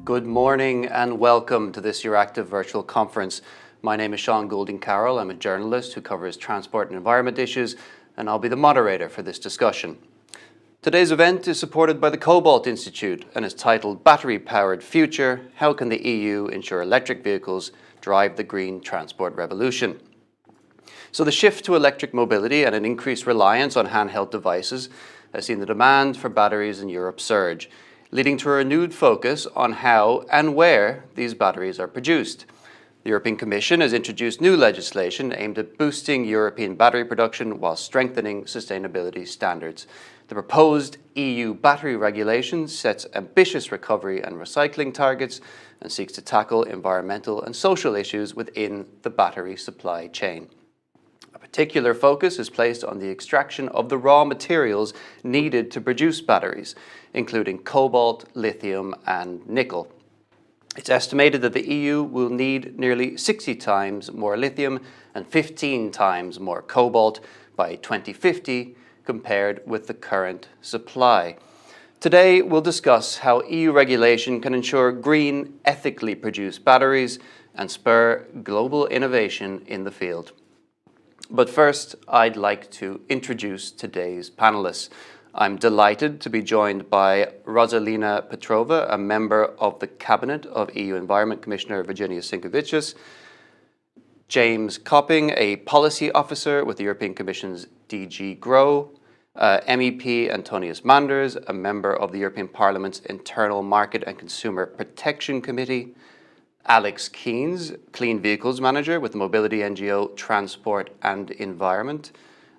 Good morning and welcome to this Euractiv virtual conference. My name is Sean Goulding-Carroll. I'm a journalist who covers transport and environment issues, and I'll be the moderator for this discussion. Today's event is supported by the Cobalt Institute and is titled Battery-Powered Future: How can the EU ensure electric vehicles drive the green transport revolution? So the shift to electric mobility and an increased reliance on handheld devices has seen the demand for batteries in Europe surge, leading to a renewed focus on how and where these batteries are produced. The European Commission has introduced new legislation aimed at boosting European battery production while strengthening sustainability standards. The proposed EU battery regulation sets ambitious recovery and recycling targets and seeks to tackle environmental and social issues within the battery supply chain. A particular focus is placed on the extraction of the raw materials needed to produce batteries, including cobalt, lithium, and nickel. It's estimated that the EU will need nearly 60 times more lithium and 15 times more cobalt by 2050 compared with the current supply. Today, we'll discuss how EU regulation can ensure green, ethically produced batteries and spur global innovation in the field. But first, I'd like to introduce today's panelists. I'm delighted to be joined by Rosalina Petrova, a member of the Cabinet of EU Environment Commissioner Virginia Sinkevičius, James Copping, a policy officer with the European Commission's DG GROW, MEP Antonius Manders, a member of the European Parliament's Internal Market and Consumer Protection Committee, Alex Keynes, Clean Vehicles Manager with the mobility NGO Transport and Environment,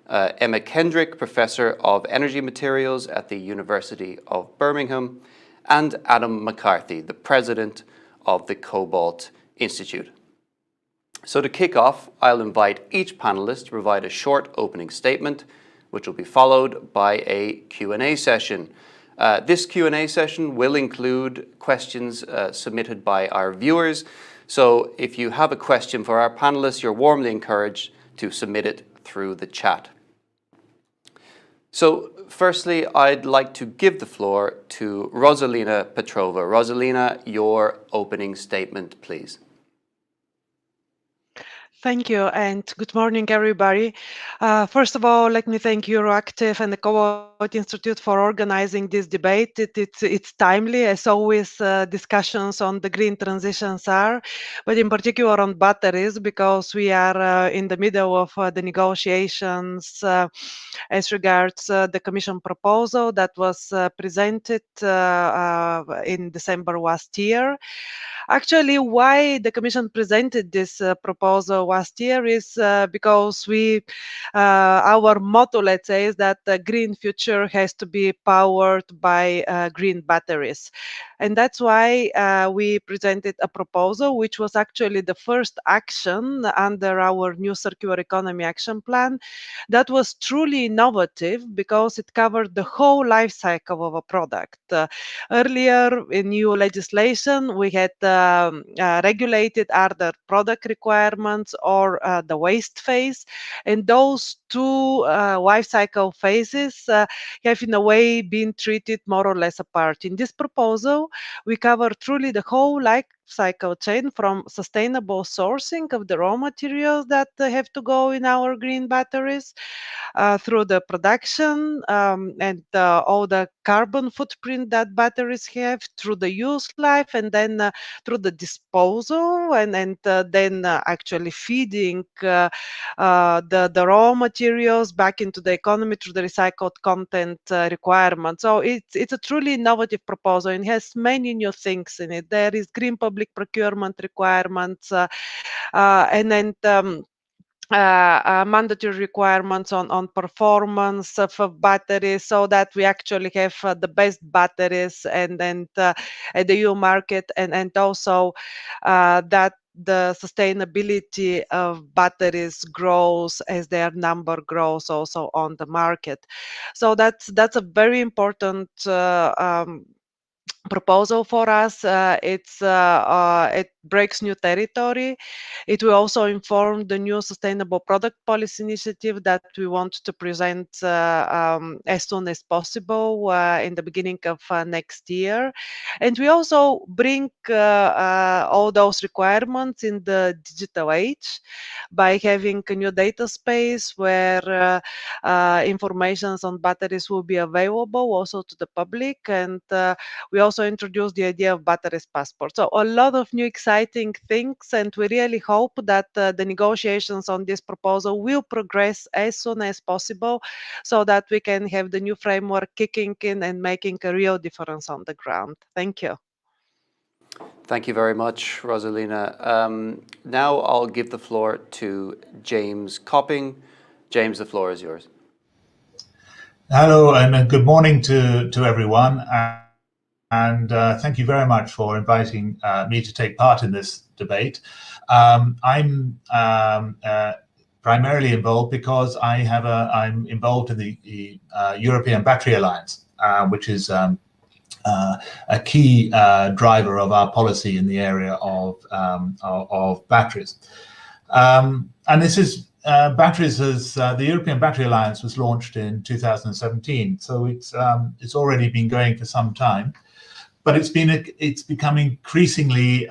Emma Kendrick, Professor of Energy Materials at the University of Birmingham, and Adam McCarthy, the President of the Cobalt Institute. So to kick off, I'll invite each panelist to provide a short opening statement, which will be followed by a Q&A session. This Q&A session will include questions submitted by our viewers. So if you have a question for our panelists, you're warmly encouraged to submit it through the chat. So firstly, I'd like to give the floor to Rosalina Petrova. Rosalina, your opening statement, please. Thank you, and good morning, everybody. First of all, let me thank Euractiv and the Cobalt Institute for organizing this debate. It's timely, as always, discussions on the green transitions are, but in particular on batteries, because we are in the middle of the negotiations as regards the Commission proposal that was presented in December last year. Actually, why the Commission presented this proposal last year is because our motto, let's say, is that the green future has to be powered by green batteries. And that's why we presented a proposal, which was actually the first action under our new Circular Economy Action Plan that was truly innovative because it covered the whole life cycle of a product. Earlier, in new legislation, we had regulated either product requirements or the waste phase, and those two life cycle phases have in a way been treated more or less apart. In this proposal, we cover truly the whole life cycle chain, from sustainable sourcing of the raw materials that have to go in our green batteries, through the production and all the carbon footprint that batteries have, through the use life, and then through the disposal, and then actually feeding the raw materials back into the economy through the recycled content requirement. So it's a truly innovative proposal and has many new things in it. There is green public procurement requirements, and then mandatory requirements on performance of batteries, so that we actually have the best batteries and at the EU market, and also that the sustainability of batteries grows as their number grows also on the market. So that's a very important proposal for us. It breaks new territory. It will also inform the new sustainable product policy initiative that we want to present as soon as possible in the beginning of next year. And we also bring all those requirements in the digital age by having a new data space where information on batteries will be available also to the public. And we also introduced the idea of batteries passport. So a lot of new exciting things, and we really hope that the negotiations on this proposal will progress as soon as possible so that we can have the new framework kicking in and making a real difference on the ground. Thank you. Thank you very much, Rosalina. Now I'll give the floor to James Copping. James, the floor is yours. Hello, and good morning to everyone. And thank you very much for inviting me to take part in this debate. I'm primarily involved because I'm involved in the European Battery Alliance, which is a key driver of our policy in the area of batteries. And this is batteries as the European Battery Alliance was launched in 2017, so it's already been going for some time. But it's become increasingly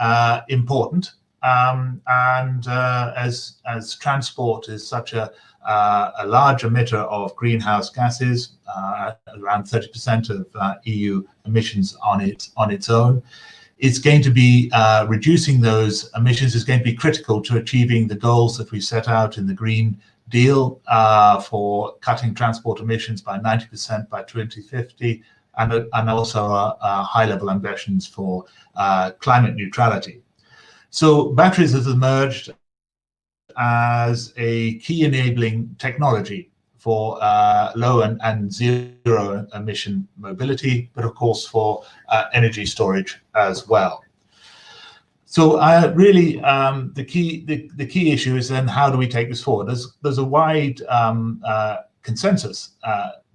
important, and as transport is such a large emitter of greenhouse gases, around 30% of EU emissions on its own, it's going to be reducing those emissions is going to be critical to achieving the goals that we set out in the Green Deal for cutting transport emissions by 90% by 2050. And also high-level ambitions for climate neutrality. So batteries has emerged as a key enabling technology for low and zero emission mobility, but of course for energy storage as well. So really, the key issue is then how do we take this forward? There's a wide consensus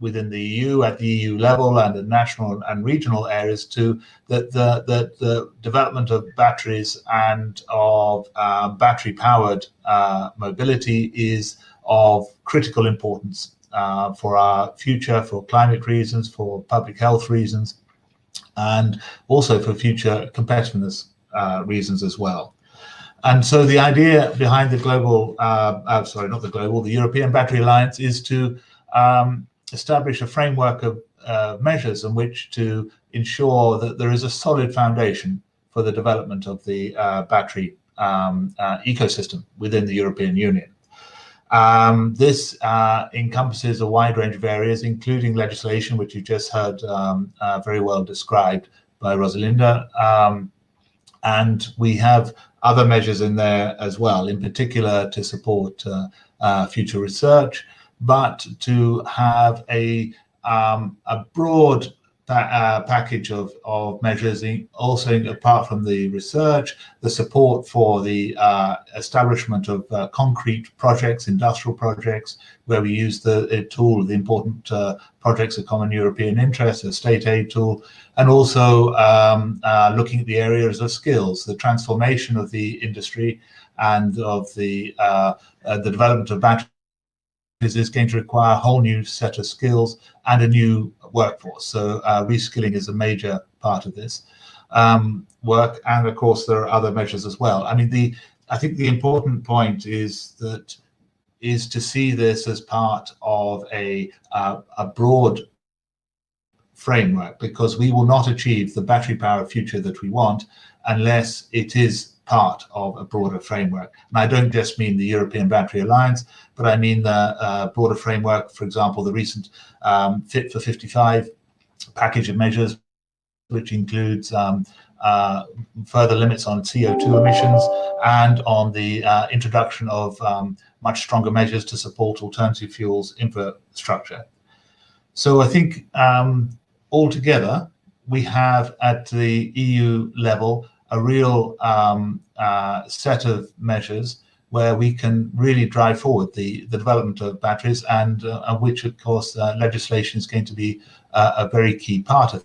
within the EU at the EU level and at national and regional areas that the development of batteries and of battery-powered mobility is of critical importance for our future, for climate reasons, for public health reasons, and also for future competitiveness reasons as well. And so the idea behind the the European Battery Alliance is to establish a framework of measures in which to ensure that there is a solid foundation for the development of the battery ecosystem within the European Union. This encompasses a wide range of areas, including legislation, which you just heard very well described by Rosalina. And we have other measures in there as well, in particular to support future research, but to have a broad package of measures, also apart from the research, the support for the establishment of concrete projects, industrial projects, where we use the tool, the important projects of common European interest, a state aid tool, and also looking at the areas of skills, the transformation of the industry and of the development of batteries is going to require a whole new set of skills and a new workforce. So reskilling is a major part of this work, and of course there are other measures as well. I mean, I think the important point is to see this as part of a broad framework, because we will not achieve the battery powered future that we want unless it is part of a broader framework. And I don't just mean the European Battery Alliance, but I mean the broader framework, for example, the recent Fit for 55 package of measures, which includes further limits on CO2 emissions and on the introduction of much stronger measures to support alternative fuels infrastructure. So I think altogether, we have at the EU level a real set of measures where we can really drive forward the development of batteries, and which, of course, legislation is going to be a very key part of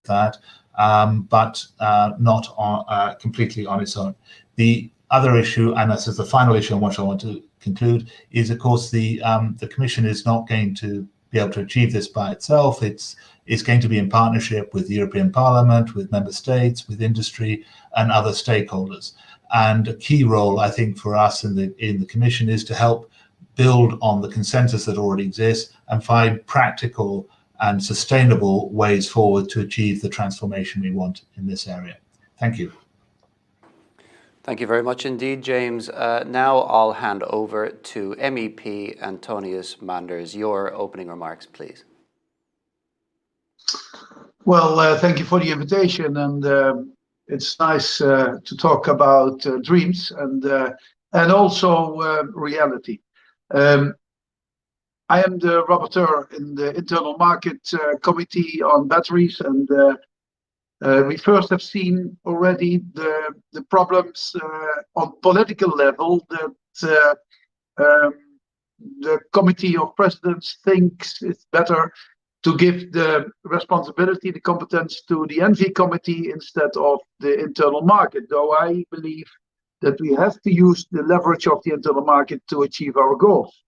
that. but not completely on its own. The other issue, and this is the final issue on which I want to conclude, is of course the Commission is not going to be able to achieve this by itself. It's going to be in partnership with the European Parliament, with member states, with industry and other stakeholders. And a key role, I think, for us in the Commission is to help build on the consensus that already exists and find practical and sustainable ways forward to achieve the transformation we want in this area. Thank you. Thank you very much indeed, James. Now I'll hand over to MEP Antonius Manders. Your opening remarks, please. Well, thank you for the invitation, and it's nice to talk about dreams and also reality. I am the rapporteur in the Internal Market Committee on batteries, and we first have seen already the problems on political level that the Committee of Presidents thinks it's better to give the responsibility, the competence to the ENVI Committee instead of the internal market, though I believe that we have to use the leverage of the internal market to achieve our goals.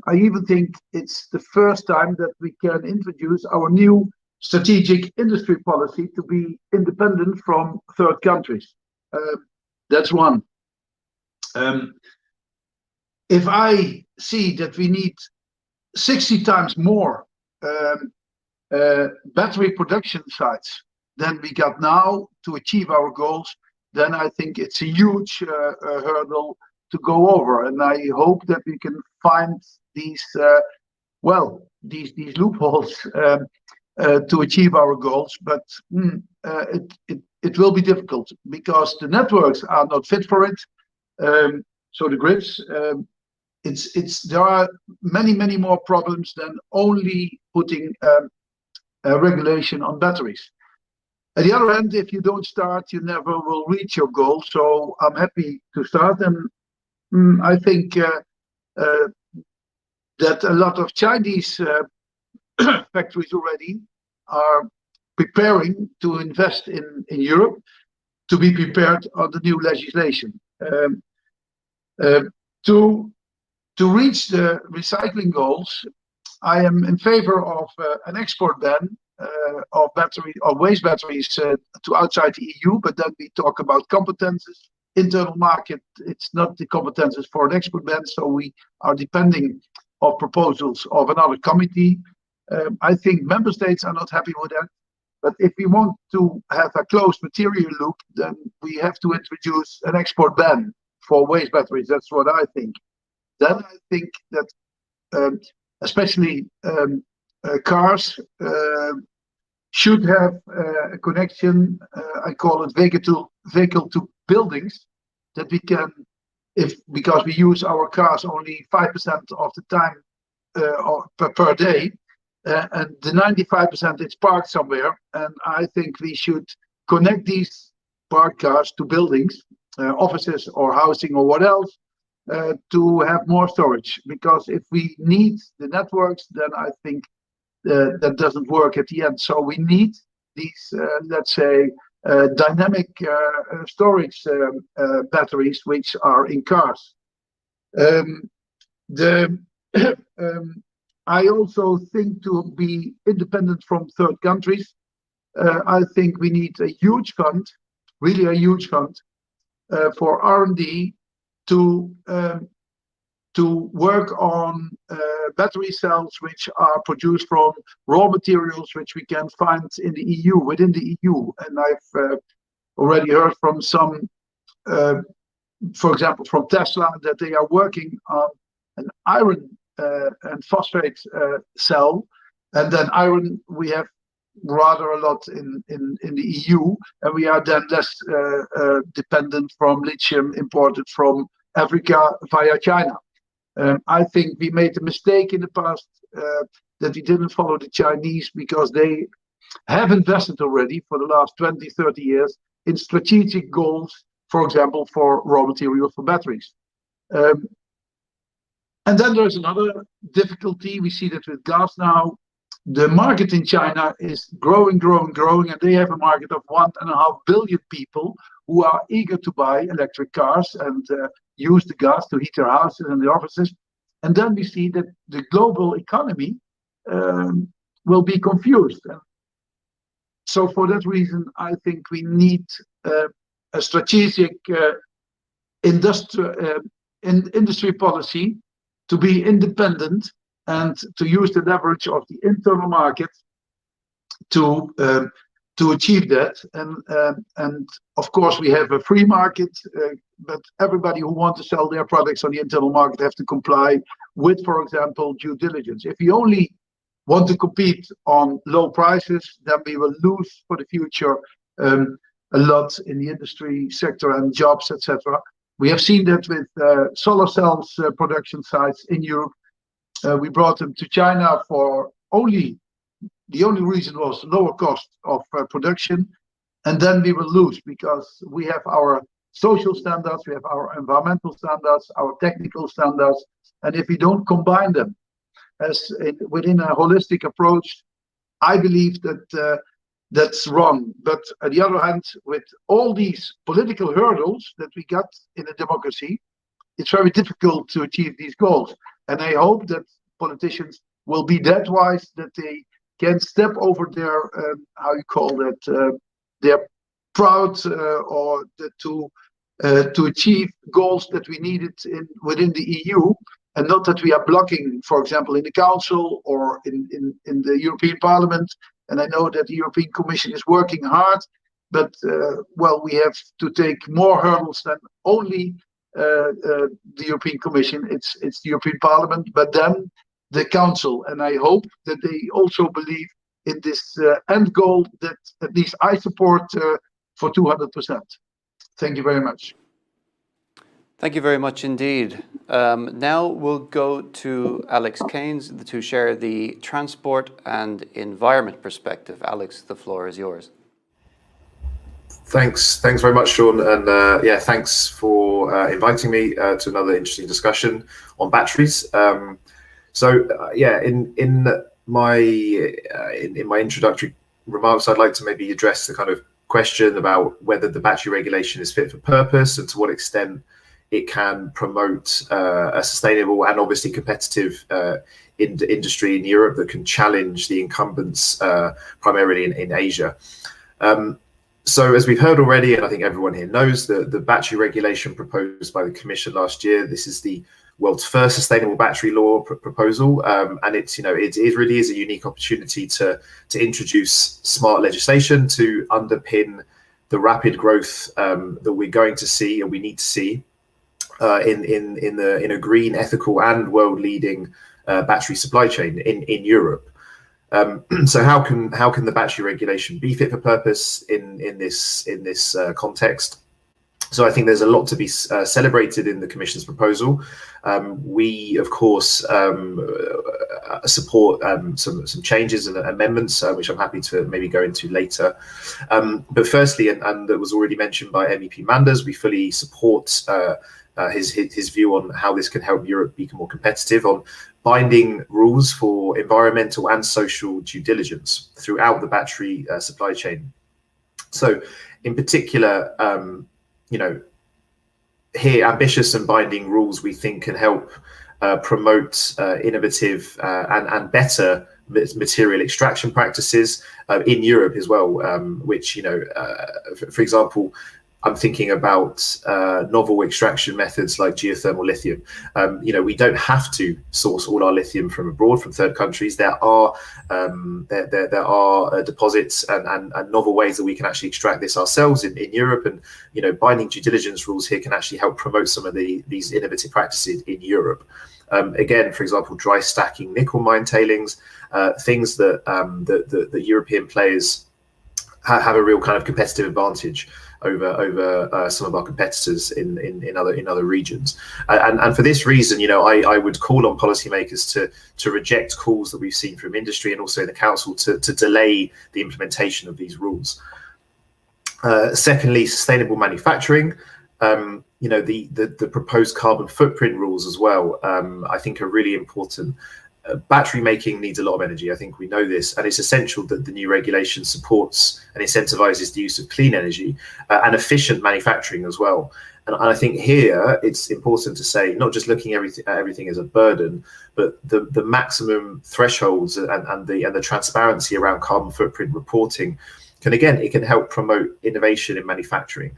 I even think it's the first time that we can introduce our new strategic industry policy to be independent from third countries. That's one. If I see that we need 60 times more battery production sites than we got now to achieve our goals, then I think it's a huge hurdle to go over. And I hope that we can find these loopholes to achieve our goals. But it will be difficult because the networks are not fit for it. So the grids, there are many more problems than only putting a regulation on batteries. At the other end, if you don't start, you never will reach your goal. So I'm happy to start, and I think that a lot of Chinese factories already are preparing to invest in Europe to be prepared on the new legislation. To reach the recycling goals, I am in favor of an export ban of waste batteries to outside the EU, but then we talk about competences. Internal market, it's not the competences for an export ban, so we are depending on proposals of another committee. I think member states are not happy with that, but if we want to have a closed material loop, then we have to introduce an export ban for waste batteries. That's what I think. Then I think that especially cars should have a connection, I call it vehicle to buildings, that we can, because we use our cars only 5% of the time per day, and the 95% is parked somewhere, and I think we should connect these parked cars to buildings, offices or housing or what else, to have more storage. Because if we need the networks, then I think that doesn't work at the end. So we need these, let's say, dynamic storage batteries which are in cars. I also think to be independent from third countries, I think we need a huge fund, really a huge fund, for R&D to work on battery cells which are produced from raw materials which we can find in the EU, within the EU. And I've already heard from some, for example, from Tesla, that they are working on an iron and phosphate cell. And then iron we have rather a lot in the EU, and we are then less dependent from lithium imported from Africa via China. I think we made a mistake in the past that we didn't follow the Chinese, because they have invested already for the last 20, 30 years in strategic goals, for example, for raw materials for batteries. And then there's another difficulty. We see that with gas now. the market in China is growing, and they have a market of 1.5 billion people who are eager to buy electric cars and use the gas to heat their houses and the offices. And then we see that the global economy will be confused. So for that reason, I think we need a strategic industry policy to be independent and to use the leverage of the internal market to achieve that. And of course, we have a free market, but everybody who wants to sell their products on the internal market have to comply with, for example, due diligence. If you only want to compete on low prices, then we will lose for the future a lot in the industry sector and jobs, etc. We have seen that with solar cells production sites in Europe. We brought them to China for the only reason was lower cost of production, and then we will lose because we have our social standards, we have our environmental standards, our technical standards, and if we don't combine them within a holistic approach, I believe that that's wrong. But on the other hand, with all these political hurdles that we got in a democracy, it's very difficult to achieve these goals. And I hope that politicians will be that wise that they can step over their their proud to achieve goals that we needed within the EU, and not that we are blocking, for example, in the Council or in the European Parliament. And I know that the European Commission is working hard, but we have to take more hurdles than only the European Commission. It's the European Parliament, but then the Council. And I hope that they also believe in this end goal that at least I support for 200%. Thank you very much. Thank you very much indeed. Now we'll go to Alex Keynes to share the transport and environment perspective. Alex, the floor is yours. Thanks very much, Sean, and thanks for inviting me to another interesting discussion on batteries. In my introductory remarks, I'd like to maybe address the kind of question about whether the battery regulation is fit for purpose and to what extent it can promote a sustainable and obviously competitive industry in Europe that can challenge the incumbents primarily in Asia. So as we've heard already, and I think everyone here knows, the battery regulation proposed by the Commission last year, this is the world's first sustainable battery law proposal, and it really is a unique opportunity to introduce smart legislation to underpin the rapid growth that we're going to see and we need to see in a green, ethical, and world-leading battery supply chain in Europe. So how can the battery regulation be fit for purpose in this context? So I think there's a lot to be celebrated in the Commission's proposal. We, of course, support some changes and amendments, which I'm happy to maybe go into later. But firstly, and that was already mentioned by MEP Manders, we fully support his view on how this can help Europe become more competitive on binding rules for environmental and social due diligence throughout the battery supply chain. So in particular, here ambitious and binding rules we think can help promote innovative and better material extraction practices in Europe as well, which, for example, I'm thinking about novel extraction methods like geothermal lithium. We don't have to source all our lithium from abroad, from third countries. There are deposits and novel ways that we can actually extract this ourselves in Europe. And binding due diligence rules here can actually help promote some of these innovative practices in Europe. Again, for example, dry stacking nickel mine tailings, things that the European players have a real kind of competitive advantage over some of our competitors in other regions, and for this reason, I would call on policymakers to reject calls that we've seen from industry and also in the Council to delay the implementation of these rules. Secondly, sustainable manufacturing. The proposed carbon footprint rules as well, I think are really important battery making needs a lot of energy. I think we know this, and it's essential that the new regulation supports and incentivizes the use of clean energy and efficient manufacturing as well. And I think here it's important to say, not just looking at everything as a burden, but the maximum thresholds and the transparency around carbon footprint reporting it can help promote innovation in manufacturing.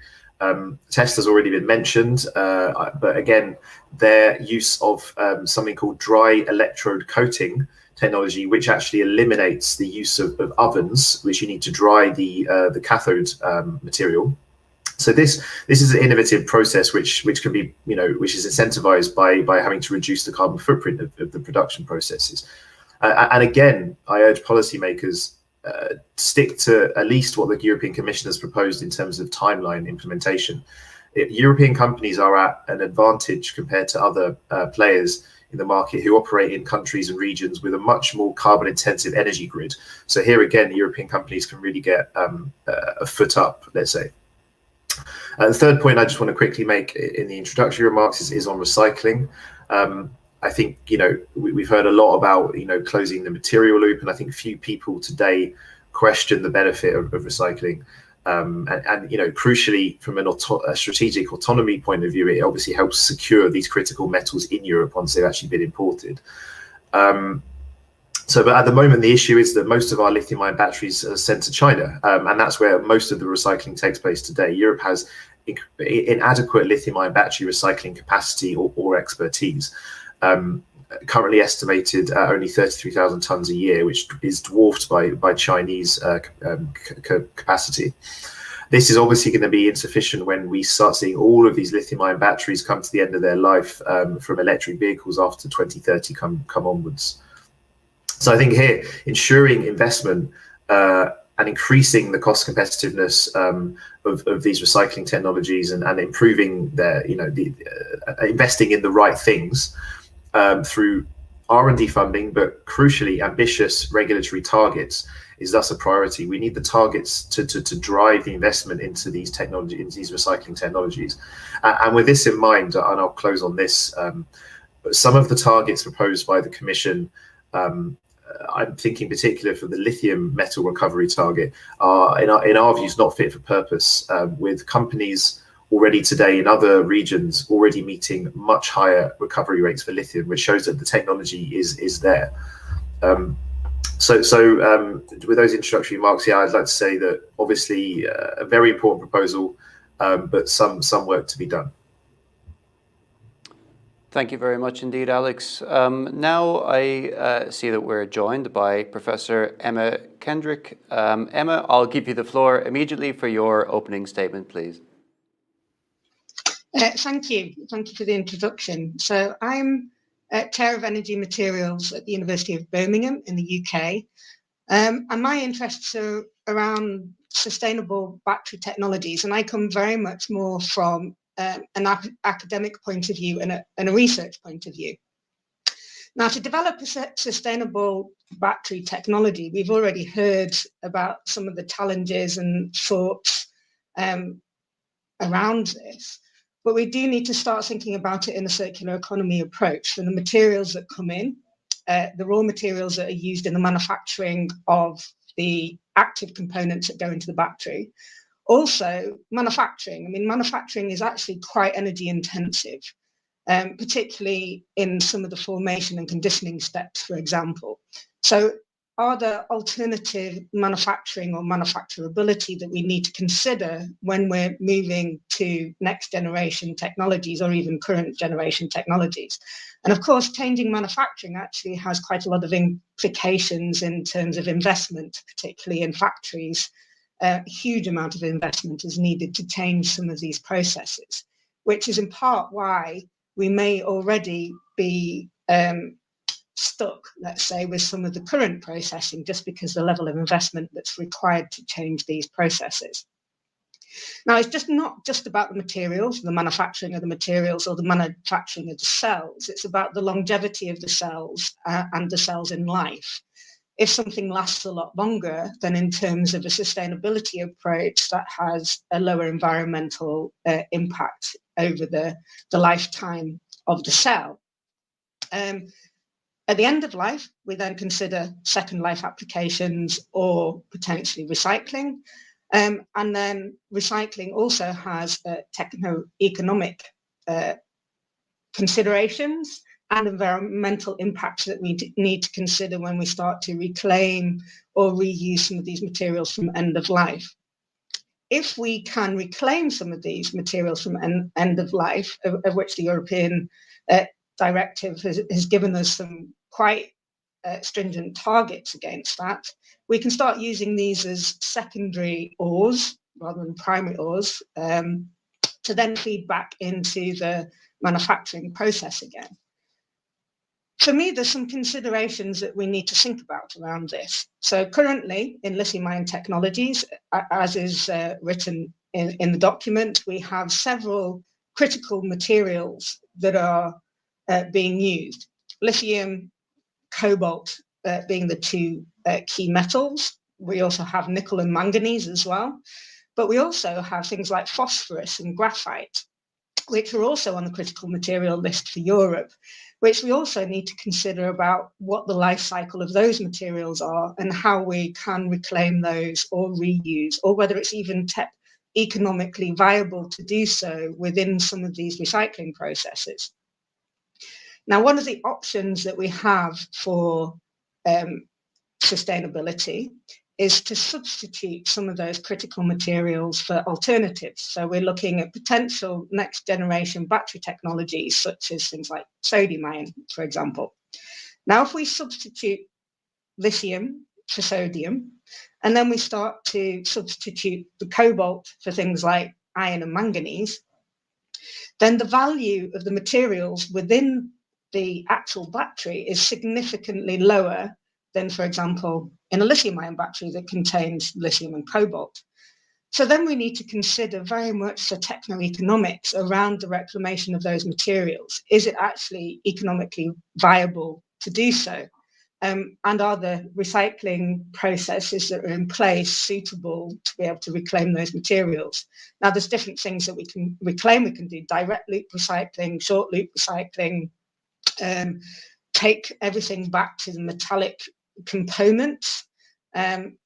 Tesla's already been mentioned, but again, their use of something called dry electrode coating technology, which actually eliminates the use of ovens, which you need to dry the cathode material. So this is an innovative process which can be, which is incentivized by having to reduce the carbon footprint of the production processes. And again, I urge policymakers stick to at least what the European Commission has proposed in terms of timeline implementation. European companies are at an advantage compared to other players in the market who operate in countries and regions with a much more carbon intensive energy grid. So here again, European companies can really get a foot up, let's say. The third point I just want to quickly make in the introductory remarks is on recycling. I think, we've heard a lot about, closing the material loop, and I think few people today question the benefit of recycling. And crucially, from a strategic autonomy point of view, it obviously helps secure these critical metals in Europe once they've actually been imported. But at the moment, the issue is that most of our lithium-ion batteries are sent to China, and that's where most of the recycling takes place today. Europe has inadequate lithium-ion battery recycling capacity or expertise. Currently estimated at only 33,000 tons a year, which is dwarfed by Chinese capacity. This is obviously going to be insufficient when we start seeing all of these lithium-ion batteries come to the end of their life from electric vehicles after 2030 come onwards. So I think here, ensuring investment and increasing the cost competitiveness of these recycling technologies and improving their, investing in the right things through R&D funding, but crucially ambitious regulatory targets is thus a priority. We need the targets to drive the investment into these technologies, into these recycling technologies. And with this in mind, and I'll close on this, some of the targets proposed by the Commission, I'm thinking particular for the lithium metal recovery target, are in our views not fit for purpose, with companies already today in other regions already meeting much higher recovery rates for lithium, which shows that the technology is there. So with those introductory remarks, I'd like to say that obviously a very important proposal, but some work to be done. Thank you very much indeed, Alex. Now I see that we're joined by Professor Emma Kendrick. Emma, I'll give you the floor immediately for your opening statement, please. Thank you. Thank you for the introduction. So I'm Chair of Energy Materials at the University of Birmingham in the UK. And my interests are around sustainable battery technologies. And I come very much more from an academic point of view and a research point of view. Now, to develop a sustainable battery technology, we've already heard about some of the challenges and thoughts around this. But we do need to start thinking about it in a circular economy approach. From the materials that come in, the raw materials that are used in the manufacturing of the active components that go into the battery. Also, manufacturing. I mean, manufacturing is actually quite energy intensive, particularly in some of the formation and conditioning steps, for example. So are there alternative manufacturing or manufacturability that we need to consider when we're moving to next generation technologies or even current generation technologies? And of course, changing manufacturing actually has quite a lot of implications in terms of investment, particularly in factories. A huge amount of investment is needed to change some of these processes, which is in part why we may already be stuck, let's say, with some of the current processing, just because the level of investment that's required to change these processes. Now, it's just not just about the materials, the manufacturing of the materials or the manufacturing of the cells. It's about the longevity of the cells and the cells in life. If something lasts a lot longer, then in terms of a sustainability approach, that has a lower environmental impact over the lifetime of the cell. At the end of life, we then consider second life applications or potentially recycling. And then recycling also has techno-economic considerations and environmental impacts that we need to consider when we start to reclaim or reuse some of these materials from end of life. If we can reclaim some of these materials from end of life, of which the European directive has given us some quite stringent targets against that, we can start using these as secondary ores rather than primary ores to then feed back into the manufacturing process again. For me, there's some considerations that we need to think about around this. So currently in lithium-ion technologies, as is written in the document, we have several critical materials that are being used. Lithium, cobalt being the two key metals. We also have nickel and manganese as well. But we also have things like phosphorus and graphite, which are also on the critical material list for Europe, which we also need to consider about what the life cycle of those materials are and how we can reclaim those or reuse, or whether it's even economically viable to do so within some of these recycling processes. Now, one of the options that we have for sustainability is to substitute some of those critical materials for alternatives. So we're looking at potential next generation battery technologies, such as things like sodium ion, for example. Now, if we substitute lithium for sodium, and then we start to substitute the cobalt for things like iron and manganese, then the value of the materials within the actual battery is significantly lower than, for example, in a lithium-ion battery that contains lithium and cobalt. So then we need to consider very much the techno-economics around the reclamation of those materials. Is it actually economically viable to do so? And are the recycling processes that are in place suitable to be able to reclaim those materials? Now, there's different things that we can reclaim. We can do direct loop recycling, short loop recycling, take everything back to the metallic components. From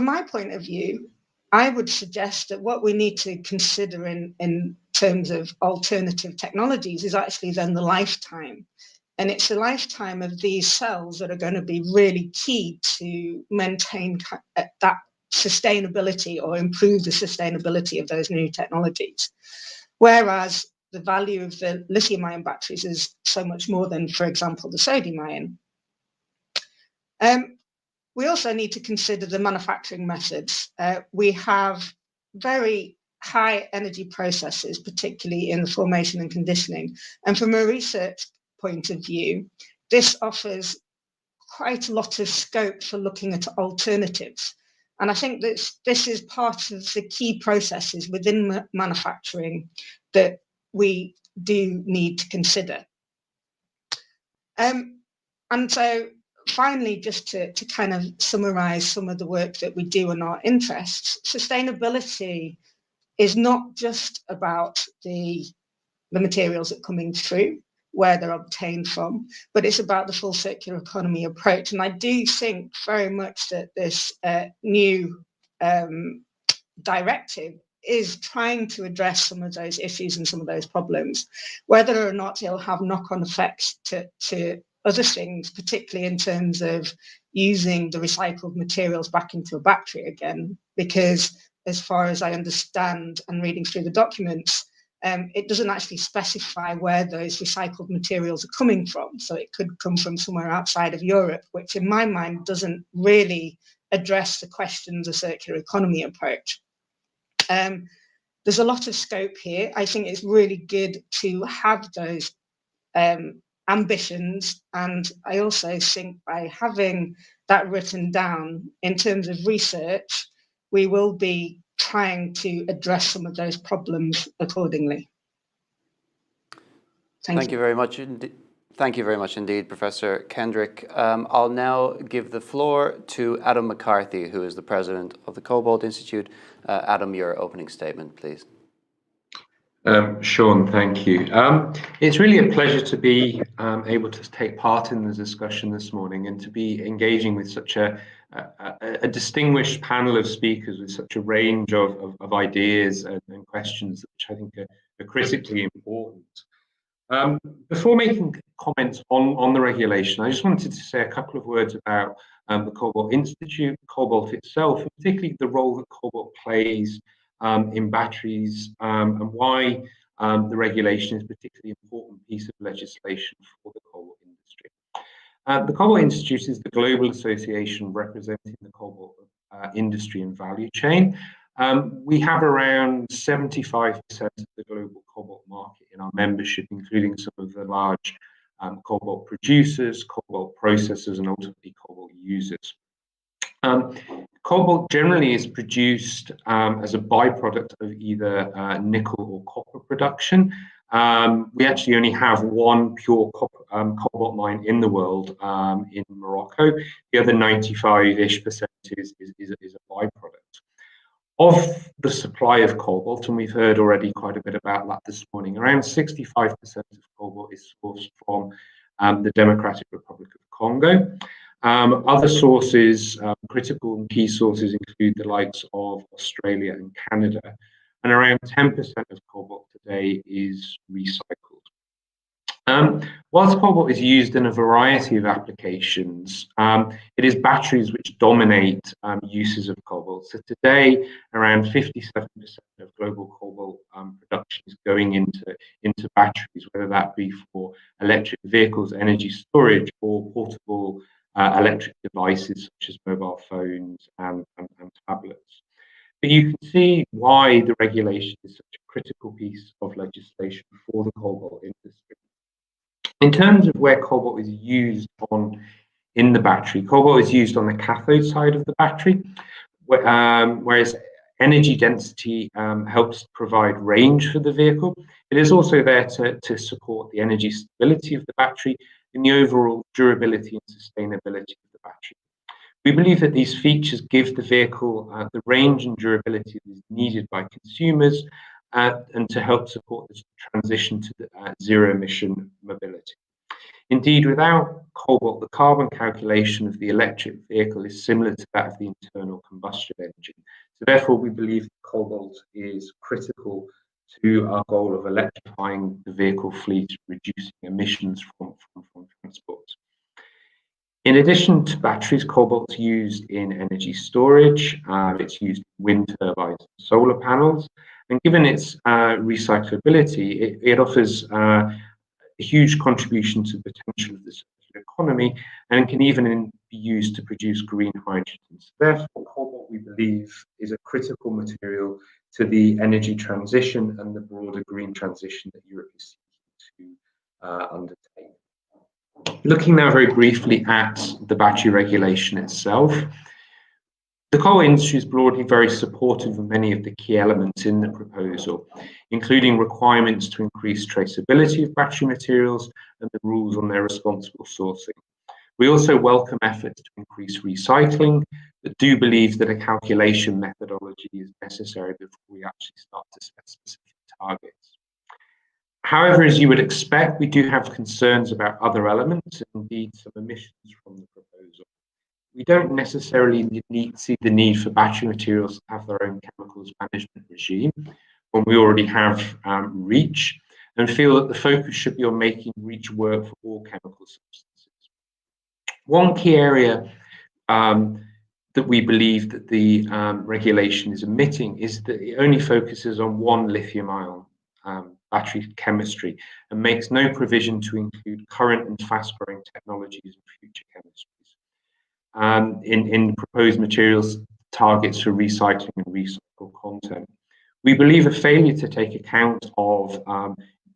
my point of view, I would suggest that what we need to consider in terms of alternative technologies is actually then the lifetime. And it's the lifetime of these cells that are going to be really key to maintain that sustainability or improve the sustainability of those new technologies. Whereas the value of the lithium-ion batteries is so much more than, for example, the sodium-ion. We also need to consider the manufacturing methods. We have very high energy processes, particularly in the formation and conditioning. And from a research point of view, this offers quite a lot of scope for looking at alternatives. And I think that this is part of the key processes within manufacturing that we do need to consider. And so finally, just to kind of summarize some of the work that we do in our interests, sustainability is not just about the materials that are coming through, where they're obtained from, but it's about the full circular economy approach. And I do think very much that this new directive is trying to address some of those issues and some of those problems, whether or not it'll have knock-on effects to other things, particularly in terms of using the recycled materials back into a battery again, because as far as I understand and reading through the documents, it doesn't actually specify where those recycled materials are coming from. So it could come from somewhere outside of Europe, which in my mind doesn't really address the questions of circular economy approach. There's a lot of scope here. I think it's really good to have those ambitions. And I also think by having that written down in terms of research, we will be trying to address some of those problems accordingly. Thank you very much. Thank you very much indeed, Professor Kendrick. I'll now give the floor to Adam McCarthy, who is the president of the Cobalt Institute. Adam, your opening statement, please. Sean, thank you. It's really a pleasure to be able to take part in the discussion this morning and to be engaging with such a distinguished panel of speakers with such a range of ideas and questions, which I think are critically important. Before making comments on the regulation, I just wanted to say a couple of words about the Cobalt Institute, Cobalt itself, and particularly the role that Cobalt plays in batteries, and why the regulation is a particularly important piece of legislation for the cobalt industry. The Cobalt Institute is the global association representing the cobalt industry and value chain. We have around 75% of the global cobalt market in our membership, including some of the large cobalt producers, cobalt processors, and ultimately cobalt users. Cobalt generally is produced as a byproduct of either nickel or copper production. We actually only have one pure cobalt mine in the world in Morocco. The other 95-ish% is a byproduct. Of the supply of cobalt, and we've heard already quite a bit about that this morning, around 65% of cobalt is sourced from the Democratic Republic of Congo. Other sources, critical and key sources, include the likes of Australia and Canada, and around 10% of cobalt today is recycled. Whilst cobalt is used in a variety of applications, it is batteries which dominate uses of cobalt. So today, around 57% of global cobalt production is going into batteries, whether that be for electric vehicles, energy storage, or portable electric devices such as mobile phones and tablets. But you can see why the regulation is such a critical piece of legislation for the cobalt industry. In terms of where cobalt is used in the battery, cobalt is used on the cathode side of the battery, whereas energy density helps provide range for the vehicle. It is also there to support the energy stability of the battery and the overall durability and sustainability of the battery. We believe that these features give the vehicle the range and durability that is needed by consumers and to help support this transition to the zero-emission mobility. Indeed, without cobalt, the carbon calculation of the electric vehicle is similar to that of the internal combustion engine. So therefore, we believe cobalt is critical to our goal of electrifying the vehicle fleet, reducing emissions from transport. In addition to batteries, cobalt's used in energy storage. It's used in wind turbines and solar panels. And given its recyclability, it offers a huge contribution to the potential of the circular economy and can even be used to produce green hydrogen. So therefore, cobalt, we believe, is a critical material to the energy transition and the broader green transition that Europe is seeking to undertake. Looking now very briefly at the battery regulation itself, the cobalt industry is broadly very supportive of many of the key elements in the proposal, including requirements to increase traceability of battery materials and the rules on their responsible sourcing. We also welcome efforts to increase recycling, but do believe that a calculation methodology is necessary before we actually start to set specific targets. However, as you would expect, we do have concerns about other elements and indeed some emissions from the proposal. We don't necessarily see the need for battery materials to have their own chemicals management regime when we already have REACH, and feel that the focus should be on making REACH work for all chemical substances. One key area that we believe that the regulation is omitting is that it only focuses on one lithium-ion battery chemistry and makes no provision to include current and fast-growing technologies and future chemistries in proposed materials targets for recycling and recycled content. We believe a failure to take account of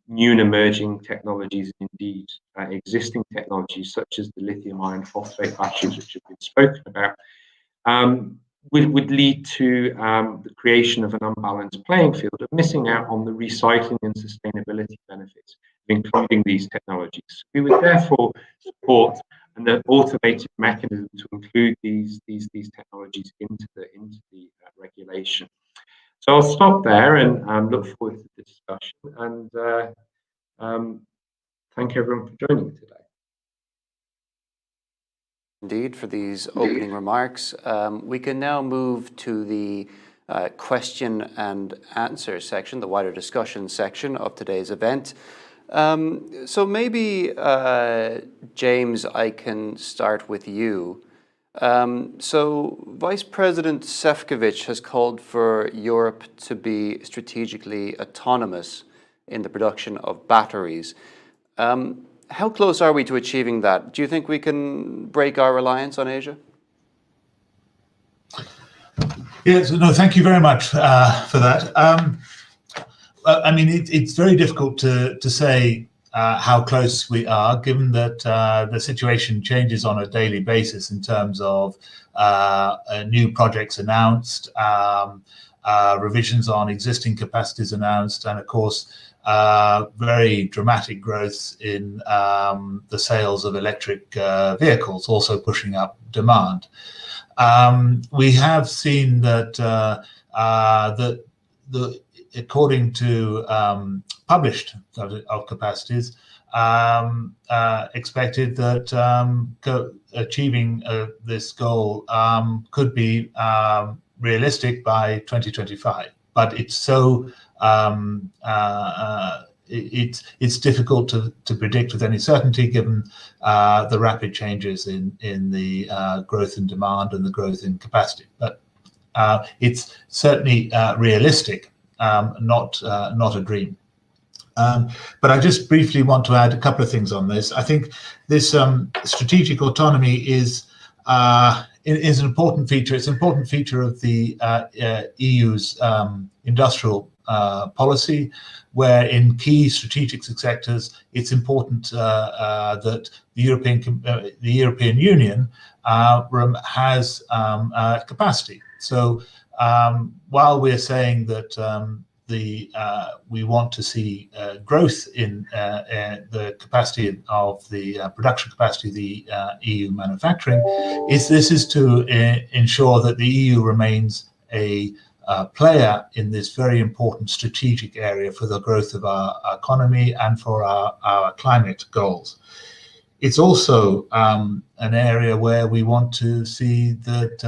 new and emerging technologies, indeed existing technologies such as the lithium iron phosphate batteries, which have been spoken about, would lead to the creation of an unbalanced playing field of missing out on the recycling and sustainability benefits of including these technologies. We would therefore support an automated mechanism to include these technologies into the regulation. So I'll stop there and look forward to the discussion, and thank everyone for joining today. Indeed, for these opening remarks. We can now move to the question and answer section, the wider discussion section of today's event. So maybe, James, I can start with you. So Vice President Šefčovič has called for Europe to be strategically autonomous in the production of batteries. How close are we to achieving that? Do you think we can break our reliance on Asia? Yes, no, thank you very much for that. I mean, it's very difficult to say how close we are, given that the situation changes on a daily basis in terms of new projects announced, revisions on existing capacities announced, and of course, very dramatic growth in the sales of electric vehicles, also pushing up demand. We have seen that according to published of capacities, expected that achieving this goal could be realistic by 2025. But it's so it's difficult to predict with any certainty, given the rapid changes in the growth in demand and the growth in capacity. But it's certainly realistic, not a dream. But I just briefly want to add a couple of things on this. I think this strategic autonomy is an important feature. It's an important feature of the EU's industrial policy, where in key strategic sectors, it's important that the European Union has capacity. So while we're saying that we want to see growth in the capacity of the production capacity of the EU manufacturing, this is to ensure that the EU remains a player in this very important strategic area for the growth of our economy and for our climate goals. It's also an area where we want to see that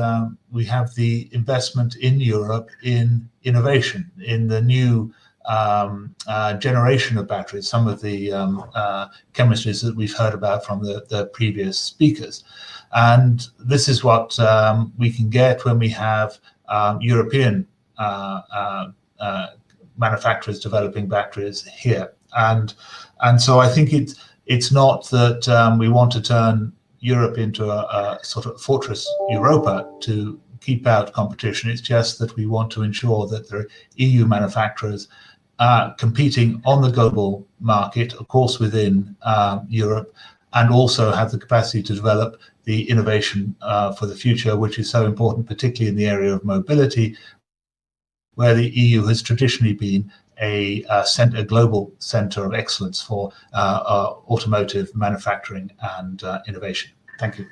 we have the investment in Europe in innovation, in the new generation of batteries, some of the chemistries that we've heard about from the previous speakers. And this is what we can get when we have European manufacturers developing batteries here. And so I think it's not that we want to turn Europe into a sort of fortress Europa to keep out competition. It's just that we want to ensure that the EU manufacturers are competing on the global market, of course, within Europe, and also have the capacity to develop the innovation for the future, which is so important, particularly in the area of mobility, where the EU has traditionally been a global center of excellence for automotive manufacturing and innovation. Thank you.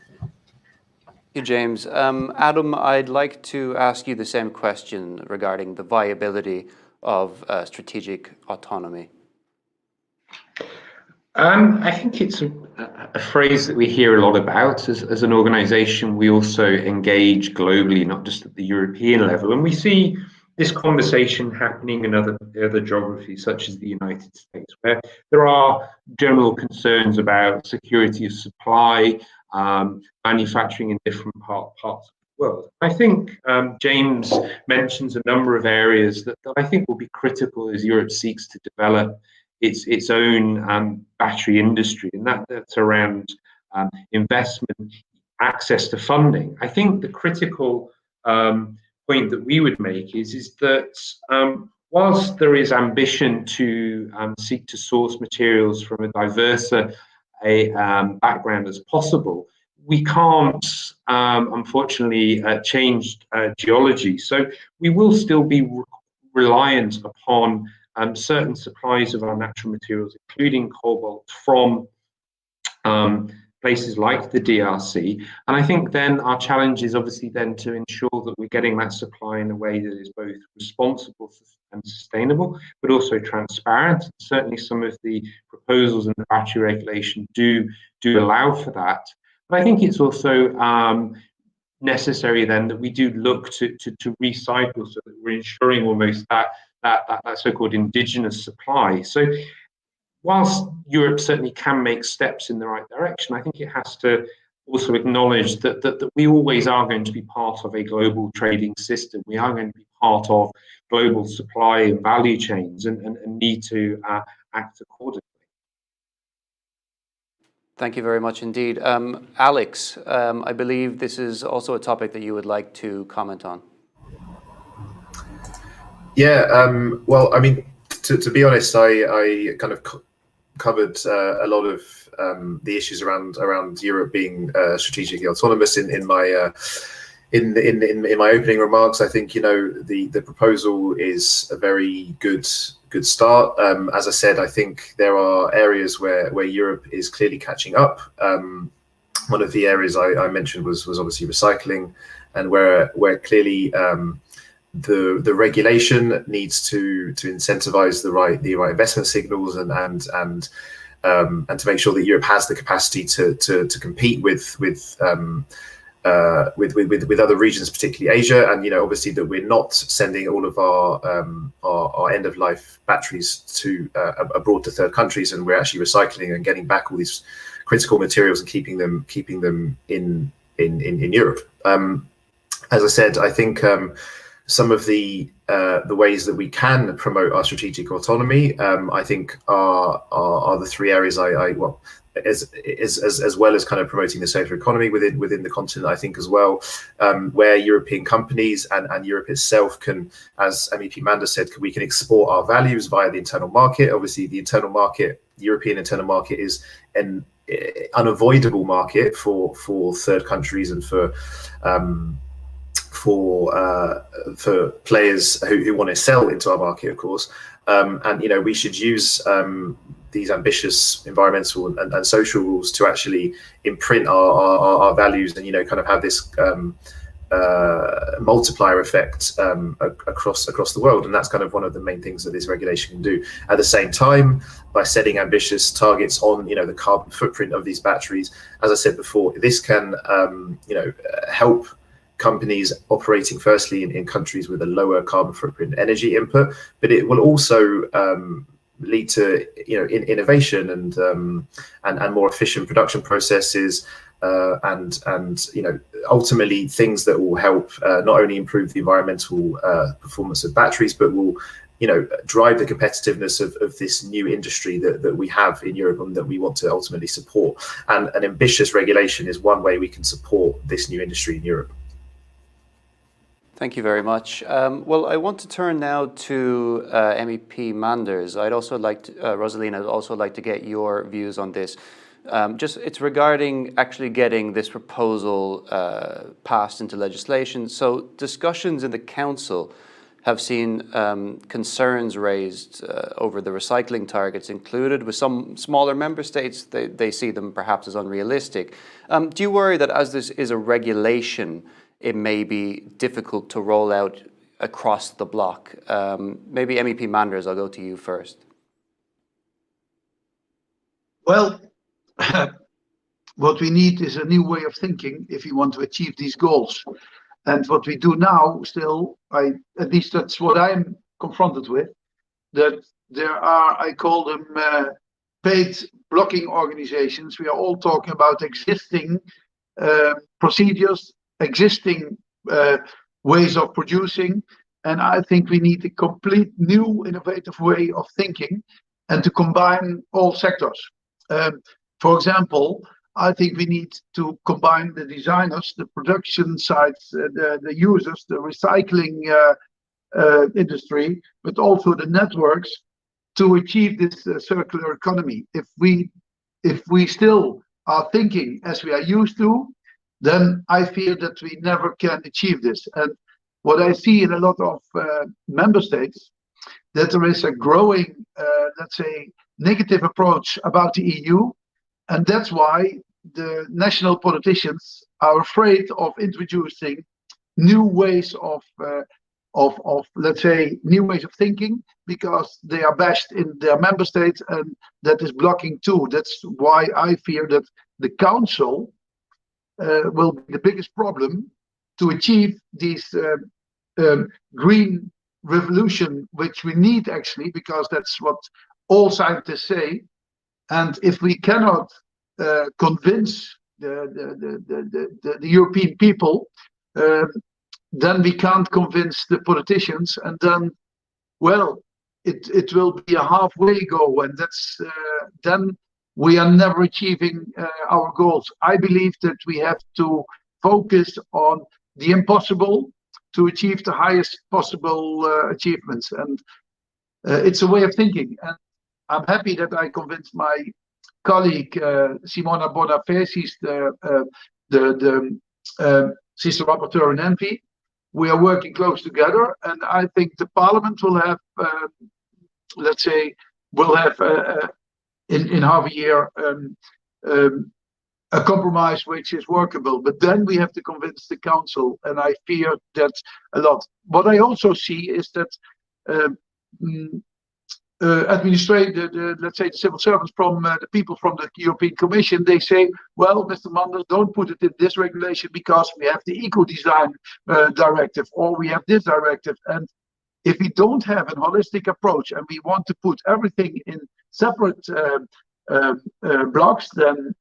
Thank you, James. Adam, I'd like to ask you the same question regarding the viability of strategic autonomy. I think it's a phrase that we hear a lot about. As an organization, we also engage globally, not just at the European level. And we see this conversation happening in other geographies, such as the United States, where there are general concerns about security of supply, manufacturing in different parts of the world. I think James mentions a number of areas that I think will be critical as Europe seeks to develop its own battery industry, and that's around investment, access to funding. I think the critical point that we would make is that whilst there is ambition to seek to source materials from a diverse background as possible, we can't unfortunately change geology. So we will still be reliant upon certain supplies of our natural materials, including cobalt, from places like the DRC. And I think then our challenge is obviously then to ensure that we're getting that supply in a way that is both responsible and sustainable, but also transparent. Certainly some of the proposals in the battery regulation do allow for that. But I think it's also necessary then that we do look to recycle, so that we're ensuring almost that so-called indigenous supply. So whilst Europe certainly can make steps in the right direction, I think it has to also acknowledge that we always are going to be part of a global trading system. We are going to be part of global supply and value chains and need to act accordingly. Thank you very much indeed. Alex, I believe this is also a topic that you would like to comment on. Yeah, well, I mean, to be honest, I kind of covered a lot of the issues around Europe being strategically autonomous in my opening remarks. I think, you know, the proposal is a very good start. As I said, I think there are areas where Europe is clearly catching up. One of the areas I mentioned was obviously recycling, and where clearly the regulation needs to incentivize the right investment signals and to make sure that Europe has the capacity to compete with other regions, particularly Asia, and, you know, obviously that we're not sending all of our end of life batteries to abroad to third countries, and we're actually recycling and getting back all these critical materials and keeping them in Europe. As I said, I think some of the ways that we can promote our strategic autonomy, I think, are the three areas as well as kind of promoting the circular economy within the continent. I think as well, where European companies and Europe itself can, as MEP Manders said, we can export our values via the internal market. Obviously, the internal market, European internal market, is an unavoidable market for third countries and for players who want to sell into our market, of course. And, you know, we should use these ambitious environmental and social rules to actually imprint our values and, you know, kind of have this multiplier effect across the world. And that's kind of one of the main things that this regulation can do. At the same time, by setting ambitious targets on, you know, the carbon footprint of these batteries, as I said before, this can, you know, help companies operating firstly in countries with a lower carbon footprint energy input, but it will also lead to, you know, innovation and more efficient production processes, and you know, ultimately things that will help not only improve the environmental performance of batteries, but will, you know, drive the competitiveness of this new industry that we have in Europe and that we want to ultimately support. And an ambitious regulation is one way we can support this new industry in Europe. Thank you very much. Well, I want to turn now to MEP Manders. I'd also like to, Rosalina, I'd also like to get your views on this. It's regarding actually getting this proposal passed into legislation. So discussions in the Council have seen concerns raised over the recycling targets included. With some smaller member states, they see them perhaps as unrealistic. Do you worry that as this is a regulation, it may be difficult to roll out across the bloc? Maybe MEP Manders, I'll go to you first. Well, what we need is a new way of thinking if we want to achieve these goals. And what we do now still, at least that's what I'm confronted with, that there are, I call them paid blocking organizations. We are all talking about existing procedures, existing ways of producing, and I think we need a complete new innovative way of thinking and to combine all sectors. For example, I think we need to combine the designers, the production sites, the users, the recycling industry, but also the networks to achieve this circular economy. If we still are thinking as we are used to, then I fear that we never can achieve this. And what I see in a lot of member states, that there is a growing, let's say, negative approach about the EU. And that's why the national politicians are afraid of introducing new ways of let's say new ways of thinking, because they are bashed in their member states, and that is blocking too. That's why I fear that the council will be the biggest problem to achieve these green revolution, which we need actually, because that's what all scientists say. And if we cannot convince the European people, then we can't convince the politicians, and then, well, it will be a halfway go, and that's then we are never achieving our goals. I believe that we have to focus on the impossible to achieve the highest possible achievements, and it's a way of thinking. And I'm happy that I convinced my colleague Simona Bonafé. She's she's the rapporteur in ENVI. We are working close together, and I think the Parliament will have, let's say, in half a year a compromise which is workable. But then we have to convince the Council, and I fear that a lot. What I also see is that let's say the civil servants from the people from the European Commission, they say, well, Mr. Manders, don't put it in this regulation because we have the eco-design directive, or we have this directive. And if we don't have a holistic approach and we want to put everything in separate blocks, then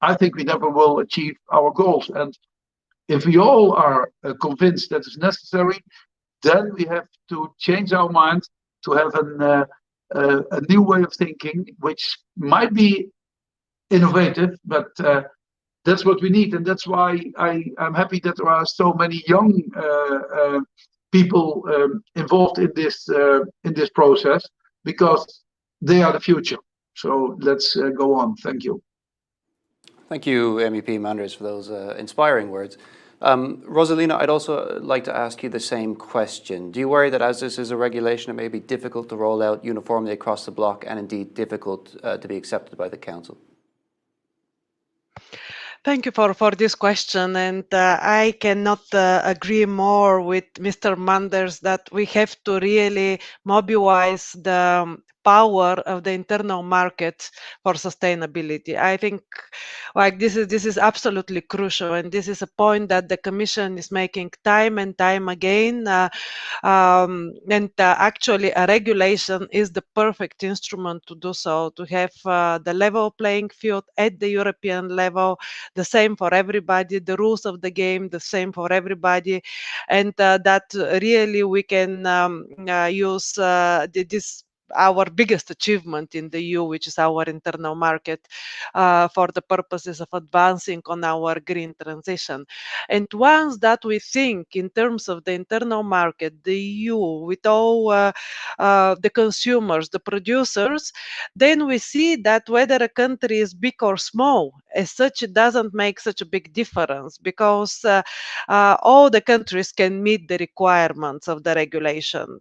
I think we never will achieve our goals. And if we all are convinced that it's necessary, then we have to change our mind to have a new way of thinking, which might be innovative, but that's what we need. And that's why I'm happy that there are so many young people involved in this process, because they are the future. So let's go on. Thank you. Thank you, MEP Manders, for those inspiring words. Rosalina, I'd also like to ask you the same question. Do you worry that as this is a regulation, it may be difficult to roll out uniformly across the bloc, and indeed difficult to be accepted by the Council? Thank you for this question, and I cannot agree more with Mr. Manders that we have to really mobilize the power of the internal market for sustainability. I think like this is absolutely crucial, and this is a point that the Commission is making time and time again. Actually, a regulation is the perfect instrument to do so, to have the level playing field at the European level, the same for everybody, the rules of the game the same for everybody, and that really we can use this our biggest achievement in the EU, which is our internal market, for the purposes of advancing on our green transition. And once that we think in terms of the internal market, the EU, with all the consumers, the producers, then we see that whether a country is big or small, as such, it doesn't make such a big difference, because all the countries can meet the requirements of the regulation.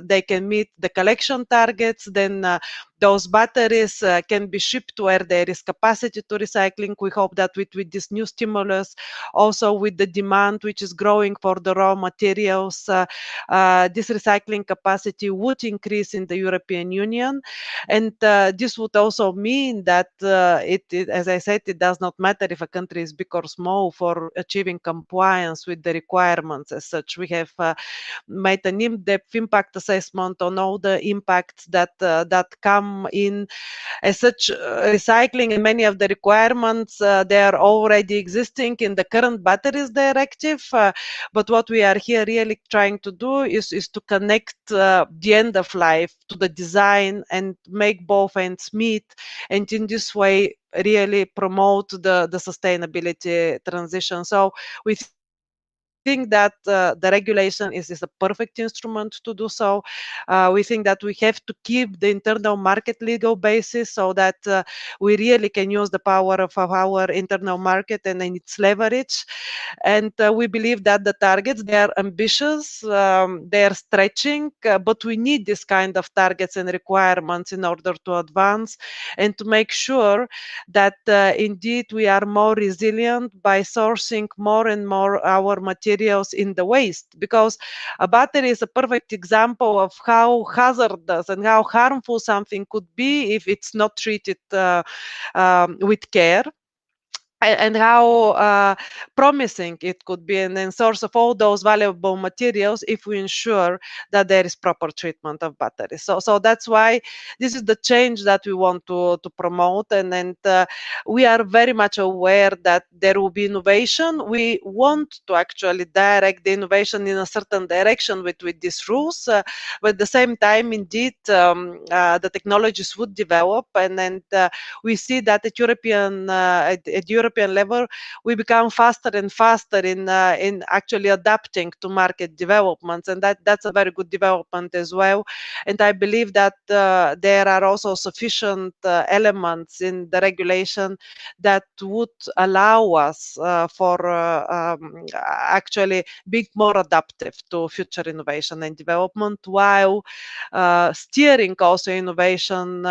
They can meet the collection targets, then those batteries can be shipped where there is capacity to recycling. We hope that with this new stimulus, also with the demand which is growing for the raw materials, this recycling capacity would increase in the European Union. And this would also mean that, as I said, it does not matter if a country is big or small for achieving compliance with the requirements as such. We have made an in-depth impact assessment on all the impacts that come in. As such, recycling and many of the requirements, they are already existing in the current batteries directive. But what we are here really trying to do is to connect the end of life to the design and make both ends meet, and in this way really promote the sustainability transition. So we think that the regulation is a perfect instrument to do so. We think that we have to keep the internal market legal basis so that we really can use the power of our internal market and its leverage. And we believe that the targets, they are ambitious, they are stretching, but we need this kind of targets and requirements in order to advance and to make sure that indeed we are more resilient by sourcing more and more our materials in the waste, because a battery is a perfect example of how hazardous and how harmful something could be if it's not treated with care, and how promising it could be, and then source of all those valuable materials if we ensure that there is proper treatment of batteries. So that's why this is the change that we want to promote, and we are very much aware that there will be innovation. We want to actually direct the innovation in a certain direction with these rules, but at the same time, indeed, the technologies would develop, and we see that at European level, we become faster and faster in actually adapting to market developments, and that's a very good development as well. And I believe that there are also sufficient elements in the regulation that would allow us for actually being more adaptive to future innovation and development, while steering also innovation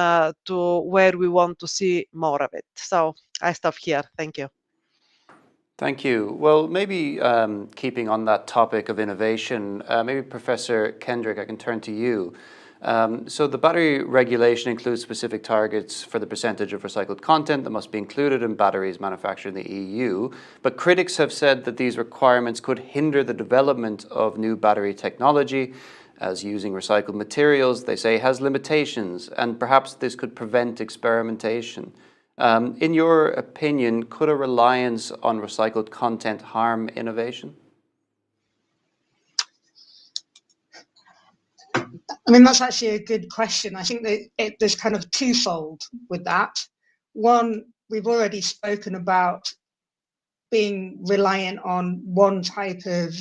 to where we want to see more of it. So I stop here. Thank you. Thank you. Well, maybe keeping on that topic of innovation, maybe Professor Kendrick, I can turn to you. So the battery regulation includes specific targets for the percentage of recycled content that must be included in batteries manufactured in the EU. But critics have said that these requirements could hinder the development of new battery technology, as using recycled materials, they say, has limitations, and perhaps this could prevent experimentation. In your opinion, could a reliance on recycled content harm innovation? I mean, that's actually a good question. I think that there's kind of twofold with that. One, we've already spoken about being reliant on one type of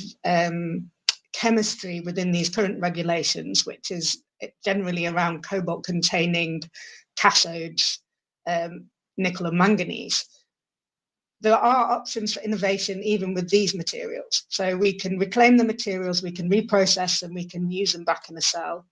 chemistry within these current regulations, which is generally around cobalt-containing cathodes, nickel and manganese. There are options for innovation even with these materials. So we can reclaim the materials, we can reprocess them, we can use them back in the cell.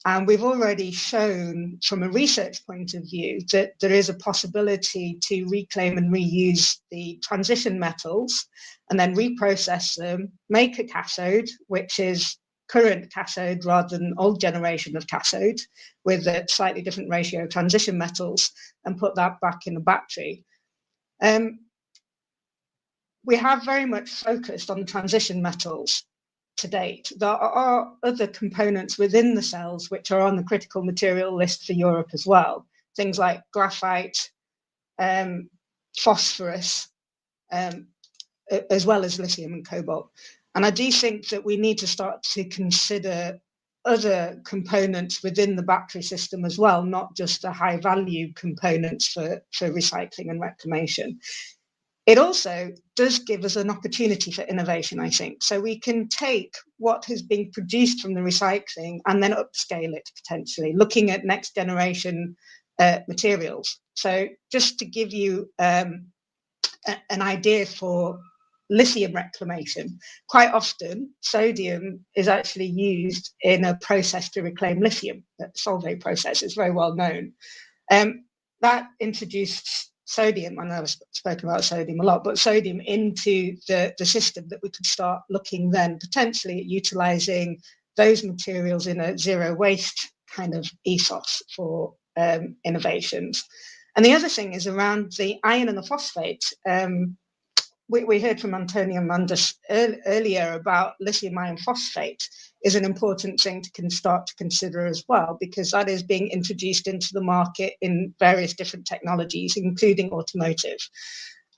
And we've already shown from a research point of view that there is a possibility to reclaim and reuse the transition metals and then reprocess them, make a cathode, which is current cathode rather than old generation of cathode with a slightly different ratio of transition metals, and put that back in the battery. We have very much focused on the transition metals to date. There are other components within the cells which are on the critical material list for Europe as well. Things like graphite, phosphorus, as well as lithium and cobalt. And I do think that we need to start to consider other components within the battery system as well, not just the high value components for recycling and reclamation. It also does give us an opportunity for innovation, I think. So we can take what has been produced from the recycling and then upscale it potentially, looking at next generation materials. So just to give you an idea for lithium reclamation, quite often sodium is actually used in a process to reclaim lithium. The Solvay process is very well known. That introduced sodium, I know I've spoken about sodium a lot, but sodium into the system, that we could start looking then potentially at utilizing those materials in a zero waste kind of ethos for innovations. And the other thing is around the iron and the phosphate. We heard from Antonius Manders earlier about lithium iron phosphate is an important thing to start to consider as well, because that is being introduced into the market in various different technologies, including automotive.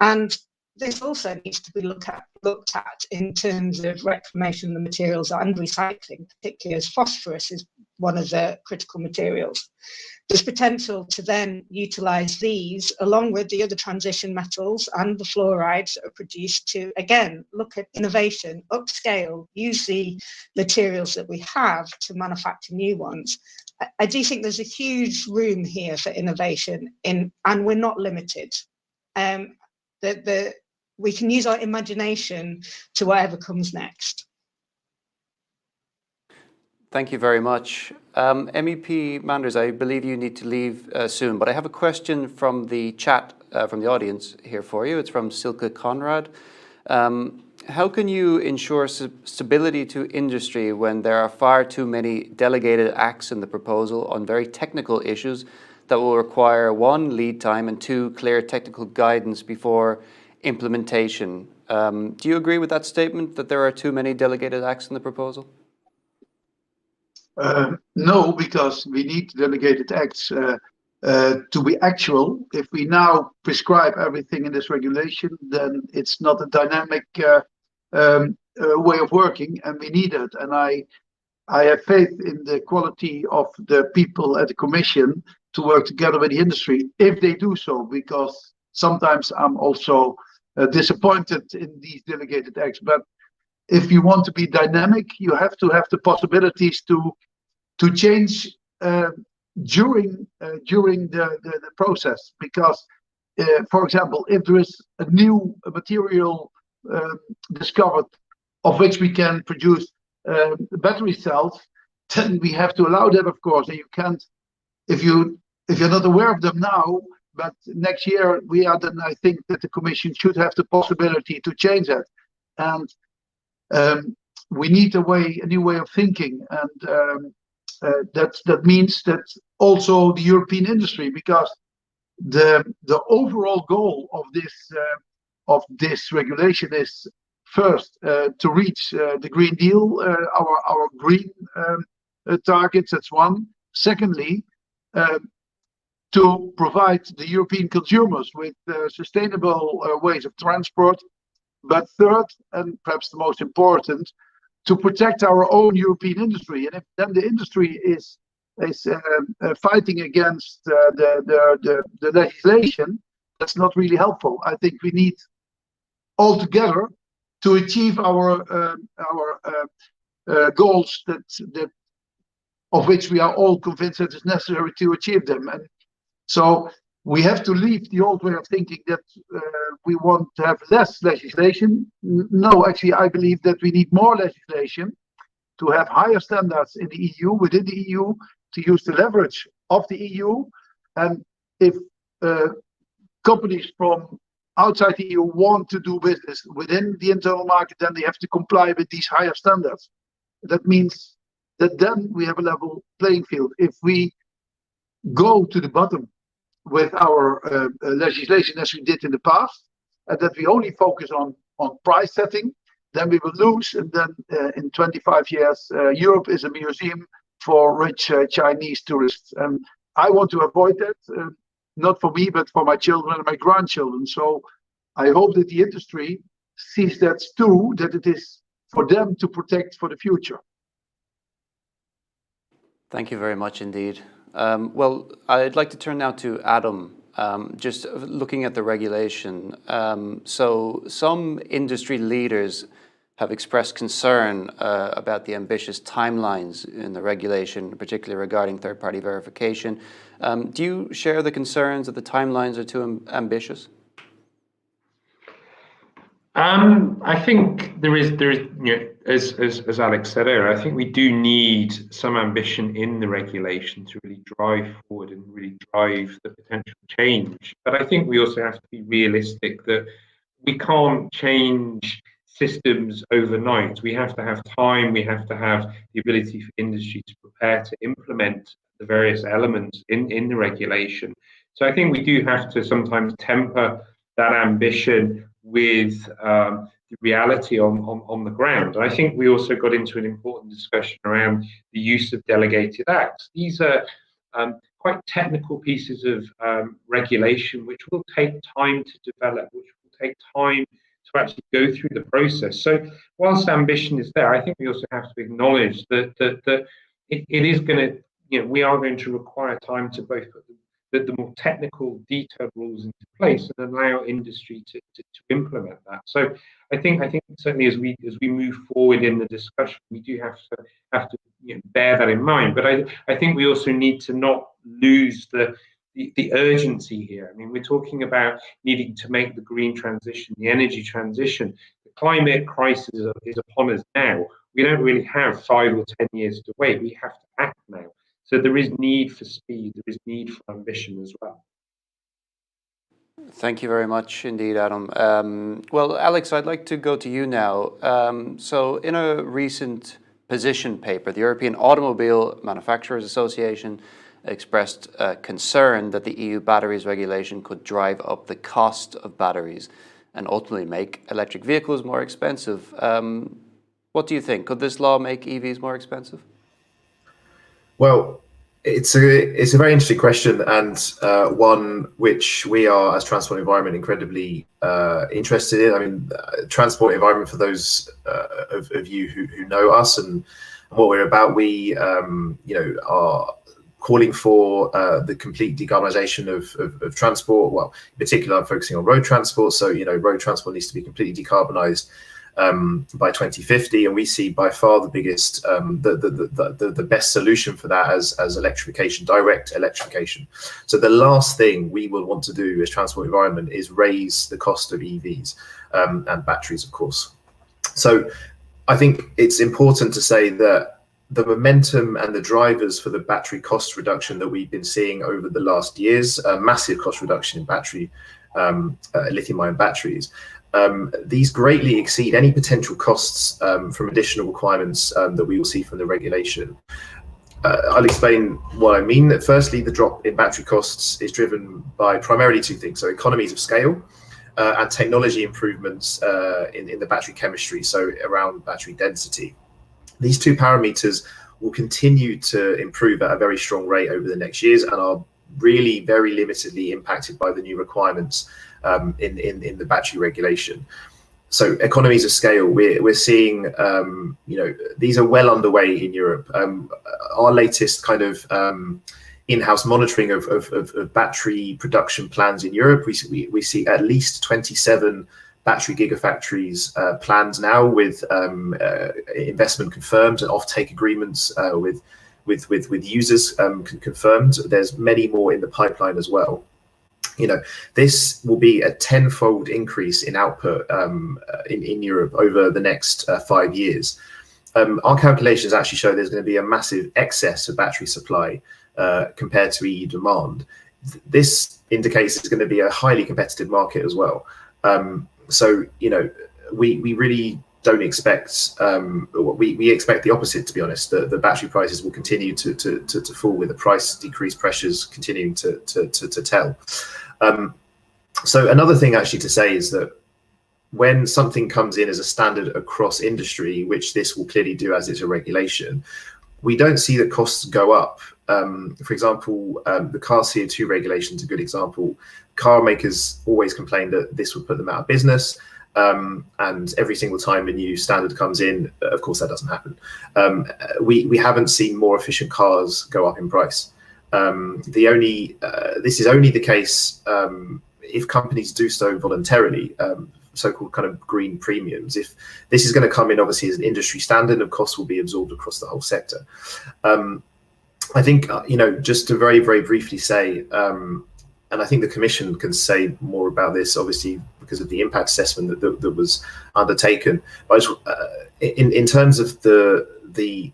And this also needs to be looked at in terms of reclamation of the materials and recycling, particularly as phosphorus is one of the critical materials. There's potential to then utilize these along with the other transition metals and the fluorides that are produced to, again, look at innovation, upscale, use the materials that we have to manufacture new ones. I do think there's a huge room here for innovation, and we're not limited. We can use our imagination to whatever comes next. Thank you very much. MEP Manders, I believe you need to leave soon, but I have a question from the chat, from the audience here for you. It's from Silke Conrad. How can you ensure stability to industry when there are far too many delegated acts in the proposal on very technical issues that will require 1, lead time, and 2, clear technical guidance before implementation? Do you agree with that statement, that there are too many delegated acts in the proposal? No, because we need delegated acts to be actual. If we now prescribe everything in this regulation, then it's not a dynamic way of working, and we need it. And I have faith in the quality of the people at the Commission to work together with the industry if they do so, because sometimes I'm also disappointed in these delegated acts. But if you want to be dynamic, you have to have the possibilities to change during the process. Because, for example, if there is a new material discovered of which we can produce battery cells, then we have to allow that, of course. And you can't, if you're not aware of them now, but next year we are, then I think that the Commission should have the possibility to change that. And we need a new way of thinking, and that means that also the European industry, because the overall goal of this regulation is first to reach the Green Deal, our green targets. That's one. Secondly, to provide the European consumers with sustainable ways of transport. But third, and perhaps the most important, to protect our own European industry. And if then the industry is fighting against the legislation, that's not really helpful. I think we need altogether to achieve our goals that of which we are all convinced that it's necessary to achieve them. And so we have to leave the old way of thinking that we want to have less legislation. No, actually, I believe that we need more legislation to have higher standards in the EU, within the EU, to use the leverage of the EU. And if companies from outside the EU want to do business within the internal market, then they have to comply with these higher standards. That means that then we have a level playing field. If we go to the bottom with our legislation as we did in the past, and that we only focus on price setting, then we will lose. And then in 25 years, Europe is a museum for rich Chinese tourists. And I want to avoid that, not for me, but for my children and my grandchildren. So I hope that the industry sees that too, that it is for them to protect for the future. Thank you very much indeed. Well, I'd like to turn now to Adam, just looking at the regulation. So some industry leaders have expressed concern about the ambitious timelines in the regulation, particularly regarding third-party verification. Do you share the concerns that the timelines are too ambitious? I think there is, as Alex said earlier, I think we do need some ambition in the regulation to really drive forward and really drive the potential change. But I think we also have to be realistic that we can't change systems overnight. We have to have time, we have to have the ability for industry to prepare to implement the various elements in the regulation. So I think we do have to sometimes temper that ambition with the reality on the ground. And I think we also got into an important discussion around the use of delegated acts. These are quite technical pieces of regulation which will take time to develop, which will take time to actually go through the process. So whilst ambition is there, I think we also have to acknowledge that it is going to, we are going to require time to both put the more technical, detailed rules into place and allow industry to implement that. So I think certainly as we move forward in the discussion, we do have to bear that in mind. But I think we also need to not lose the urgency here. I mean, we're talking about needing to make the green transition, the energy transition. The climate crisis is upon us now. We don't really have 5 or 10 years to wait. We have to act now. So there is need for speed. There is need for ambition as well. Thank you very much indeed, Adam. Well, Alex, I'd like to go to you now. So in a recent position paper, the European Automobile Manufacturers Association expressed concern that the EU batteries regulation could drive up the cost of batteries and ultimately make electric vehicles more expensive. What do you think? Could this law make EVs more expensive? Well, it's a very interesting question, and one which we are, as Transport and Environment, incredibly interested in. I mean, Transport and Environment, for those of you who know us and what we're about, we are calling for the complete decarbonisation of transport. Well, in particular, I'm focusing on road transport. So, road transport needs to be completely decarbonised by 2050, and we see by far the biggest, the best solution for that as electrification, direct electrification. So the last thing we will want to do as Transport Environment is raise the cost of EVs and batteries, of course. So I think it's important to say that the momentum and the drivers for the battery cost reduction that we've been seeing over the last years, massive cost reduction in battery, lithium-ion batteries, these greatly exceed any potential costs from additional requirements that we will see from the regulation. I'll explain what I mean. Firstly, the drop in battery costs is driven by primarily 2 things. So economies of scale and technology improvements in the battery chemistry, so around battery density. These 2 parameters will continue to improve at a very strong rate over the next years and are really very limitedly impacted by the new requirements in the battery regulation. So economies of scale, we're seeing, these are well underway in Europe. Our latest kind of in-house monitoring of battery production plans in Europe, we see at least 27 battery gigafactories plans now with investment confirmed and offtake agreements with users confirmed. There's many more in the pipeline as well. This will be a 10-fold increase in output in Europe over the next 5 years. Our calculations actually show there's going to be a massive excess of battery supply compared to EU demand. This indicates it's going to be a highly competitive market as well. So, we really don't expect, we expect the opposite, to be honest. The battery prices will continue to fall with the price decrease pressures continuing to tell. So another thing actually to say is that when something comes in as a standard across industry, which this will clearly do as it's a regulation, we don't see the costs go up. For example, the car CO2 regulation is a good example. Car makers always complain that this would put them out of business. And every single time a new standard comes in, of course, that doesn't happen. We haven't seen more efficient cars go up in price. This is only the case if companies do so voluntarily, so-called kind of green premiums. If this is going to come in, obviously, as an industry standard, of course, will be absorbed across the whole sector. I think, just to very, very briefly say, and I think the Commission can say more about this, obviously, because of the impact assessment that was undertaken. But in terms of the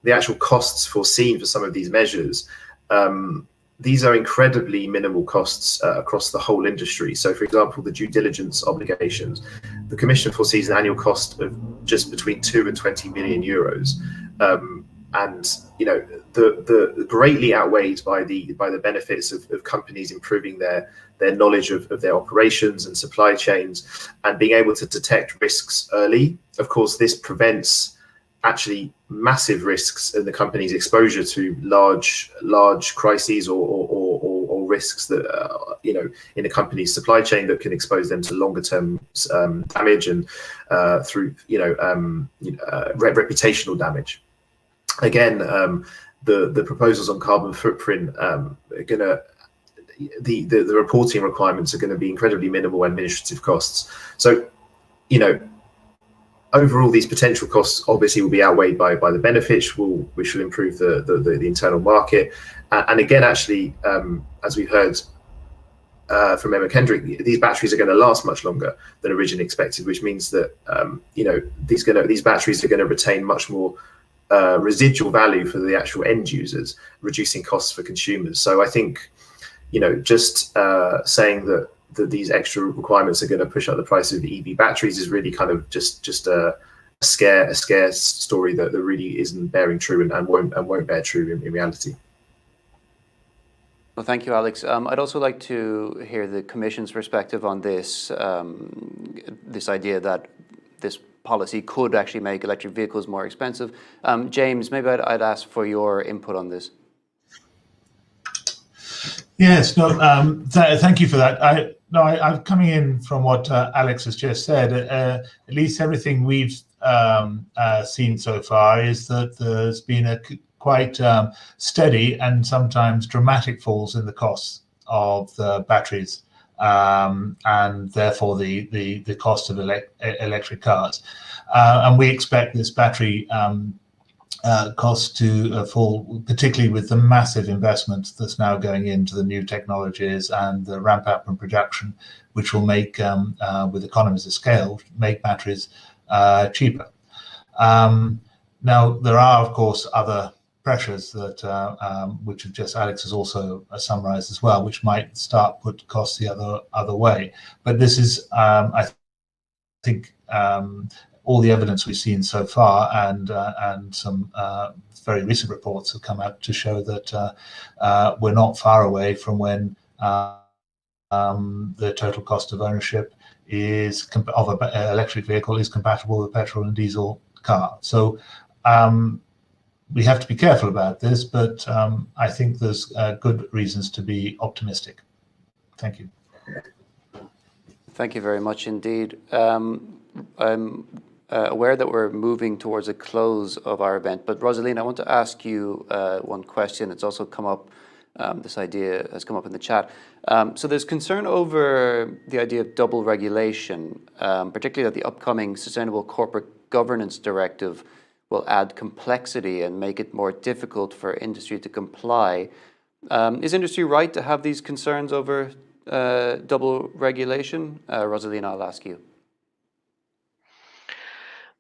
actual costs foreseen for some of these measures, these are incredibly minimal costs across the whole industry. So, for example, the due diligence obligations, the Commission foresees an annual cost of just between 2 and 20 million euros. And the greatly outweighed by the benefits of companies improving their knowledge of their operations and supply chains and being able to detect risks early. Of course, this prevents actually massive risks in the company's exposure to large crises or risks that in a company's supply chain that can expose them to longer term damage and through reputational damage. again, the proposals on carbon footprint are gonna, the reporting requirements are going to be incredibly minimal administrative costs. So, you know, overall, these potential costs obviously will be outweighed by the benefits, which will improve the internal market. And again, actually, as we heard from Emma Kendrick, these batteries are going to last much longer than originally expected, which means that you know, these batteries are going to retain much more residual value for the actual end users, reducing costs for consumers. So I think, you know, just saying that these extra requirements are going to push up the price of EV batteries is really kind of just a scare story that really isn't bearing true and won't bear true in reality. Well, thank you, Alex. I'd also like to hear the Commission's perspective on this, this idea that this policy could actually make electric vehicles more expensive. James, maybe I'd ask for your input on this. Yes, no, thank you for that. I'm coming in from what Alex has just said. At least everything we've seen so far is that there's been a quite steady and sometimes dramatic falls in the costs of the batteries, and therefore the cost of electric cars. And we expect this battery cost to fall, particularly with the massive investment that's now going into the new technologies and the ramp up in production, which will make, with economies of scale, make batteries cheaper. Now, there are, of course, other pressures that, which just Alex has also summarized as well, which might start put costs the other way. But this is, I think, all the evidence we've seen so far, and some very recent reports have come out to show that we're not far away from when the total cost of ownership of an electric vehicle is compatible with a petrol and diesel car. So we have to be careful about this, but I think there's good reasons to be optimistic. Thank you. Thank you very much indeed. I'm aware that we're moving towards a close of our event, but Rosalina, I want to ask you one question. It's also come up, this idea has come up in the chat. So there's concern over the idea of double regulation, particularly that the upcoming Sustainable Corporate Governance Directive will add complexity and make it more difficult for industry to comply. Is industry right to have these concerns over double regulation? Rosalina, I'll ask you.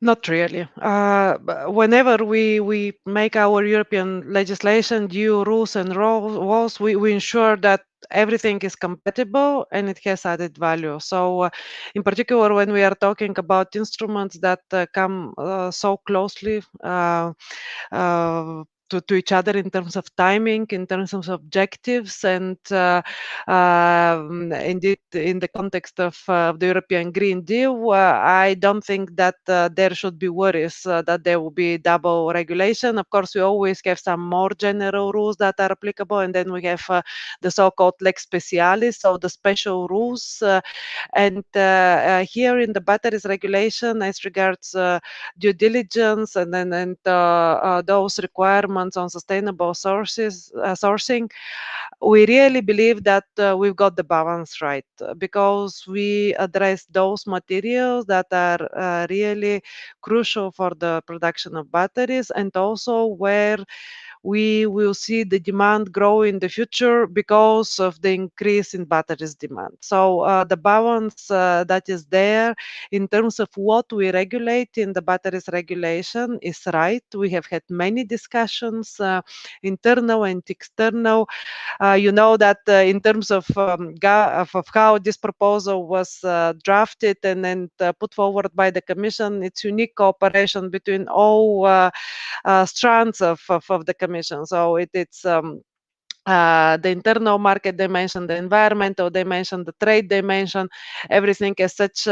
Not really. Whenever we make our European legislation, due rules and laws, we ensure that everything is compatible and it has added value. So in particular, when we are talking about instruments that come so closely to each other in terms of timing, in terms of objectives, and indeed in the context of the European Green Deal, I don't think that there should be worries that there will be double regulation. Of course, we always have some more general rules that are applicable, and then we have the so-called lex specialis, so the special rules. And here in the batteries regulation, as regards due diligence and those requirements on sustainable sourcing, we really believe that we've got the balance right, because we address those materials that are really crucial for the production of batteries, and also where we will see the demand grow in the future because of the increase in batteries demand. So the balance that is there in terms of what we regulate in the batteries regulation is right. We have had many discussions, internal and external. You know that in terms of how this proposal was drafted and then put forward by the Commission, it's unique cooperation between all strands of the Commission. So it's the internal market dimension, the environmental dimension, the trade dimension, everything as such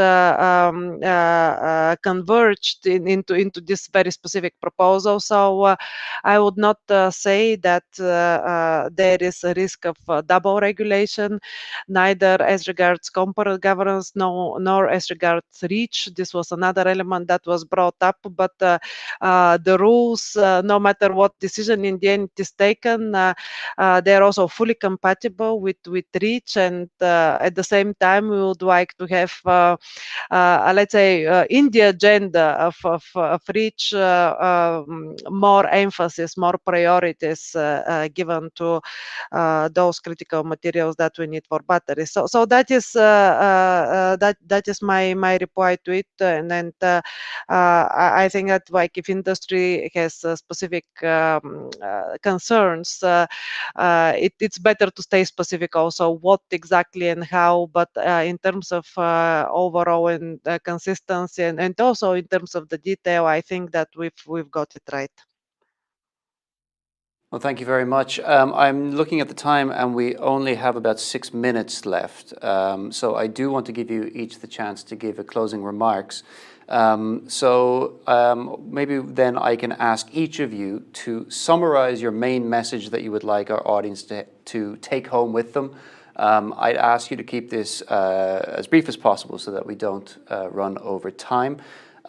converged into this very specific proposal. So I would not say that there is a risk of double regulation, neither as regards corporate governance nor as regards REACH. This was another element that was brought up, but the rules, no matter what decision in the end is taken, they're also fully compatible with REACH, and at the same time, we would like to have, let's say, in the agenda of REACH, more emphasis, more priorities given to those critical materials that we need for batteries. So that is that is my reply to it, and then I think that, like, if industry has specific concerns, it's better to stay specific also what exactly and how, but in terms of overall and consistency and also in terms of the detail, I think that we've got it right. Well, thank you very much. I'm looking at the time and we only have about 6 minutes left. So I do want to give you each the chance to give a closing remarks. Maybe then I can ask each of you to summarize your main message that you would like our audience to take home with them. I'd ask you to keep this as brief as possible so that we don't run over time.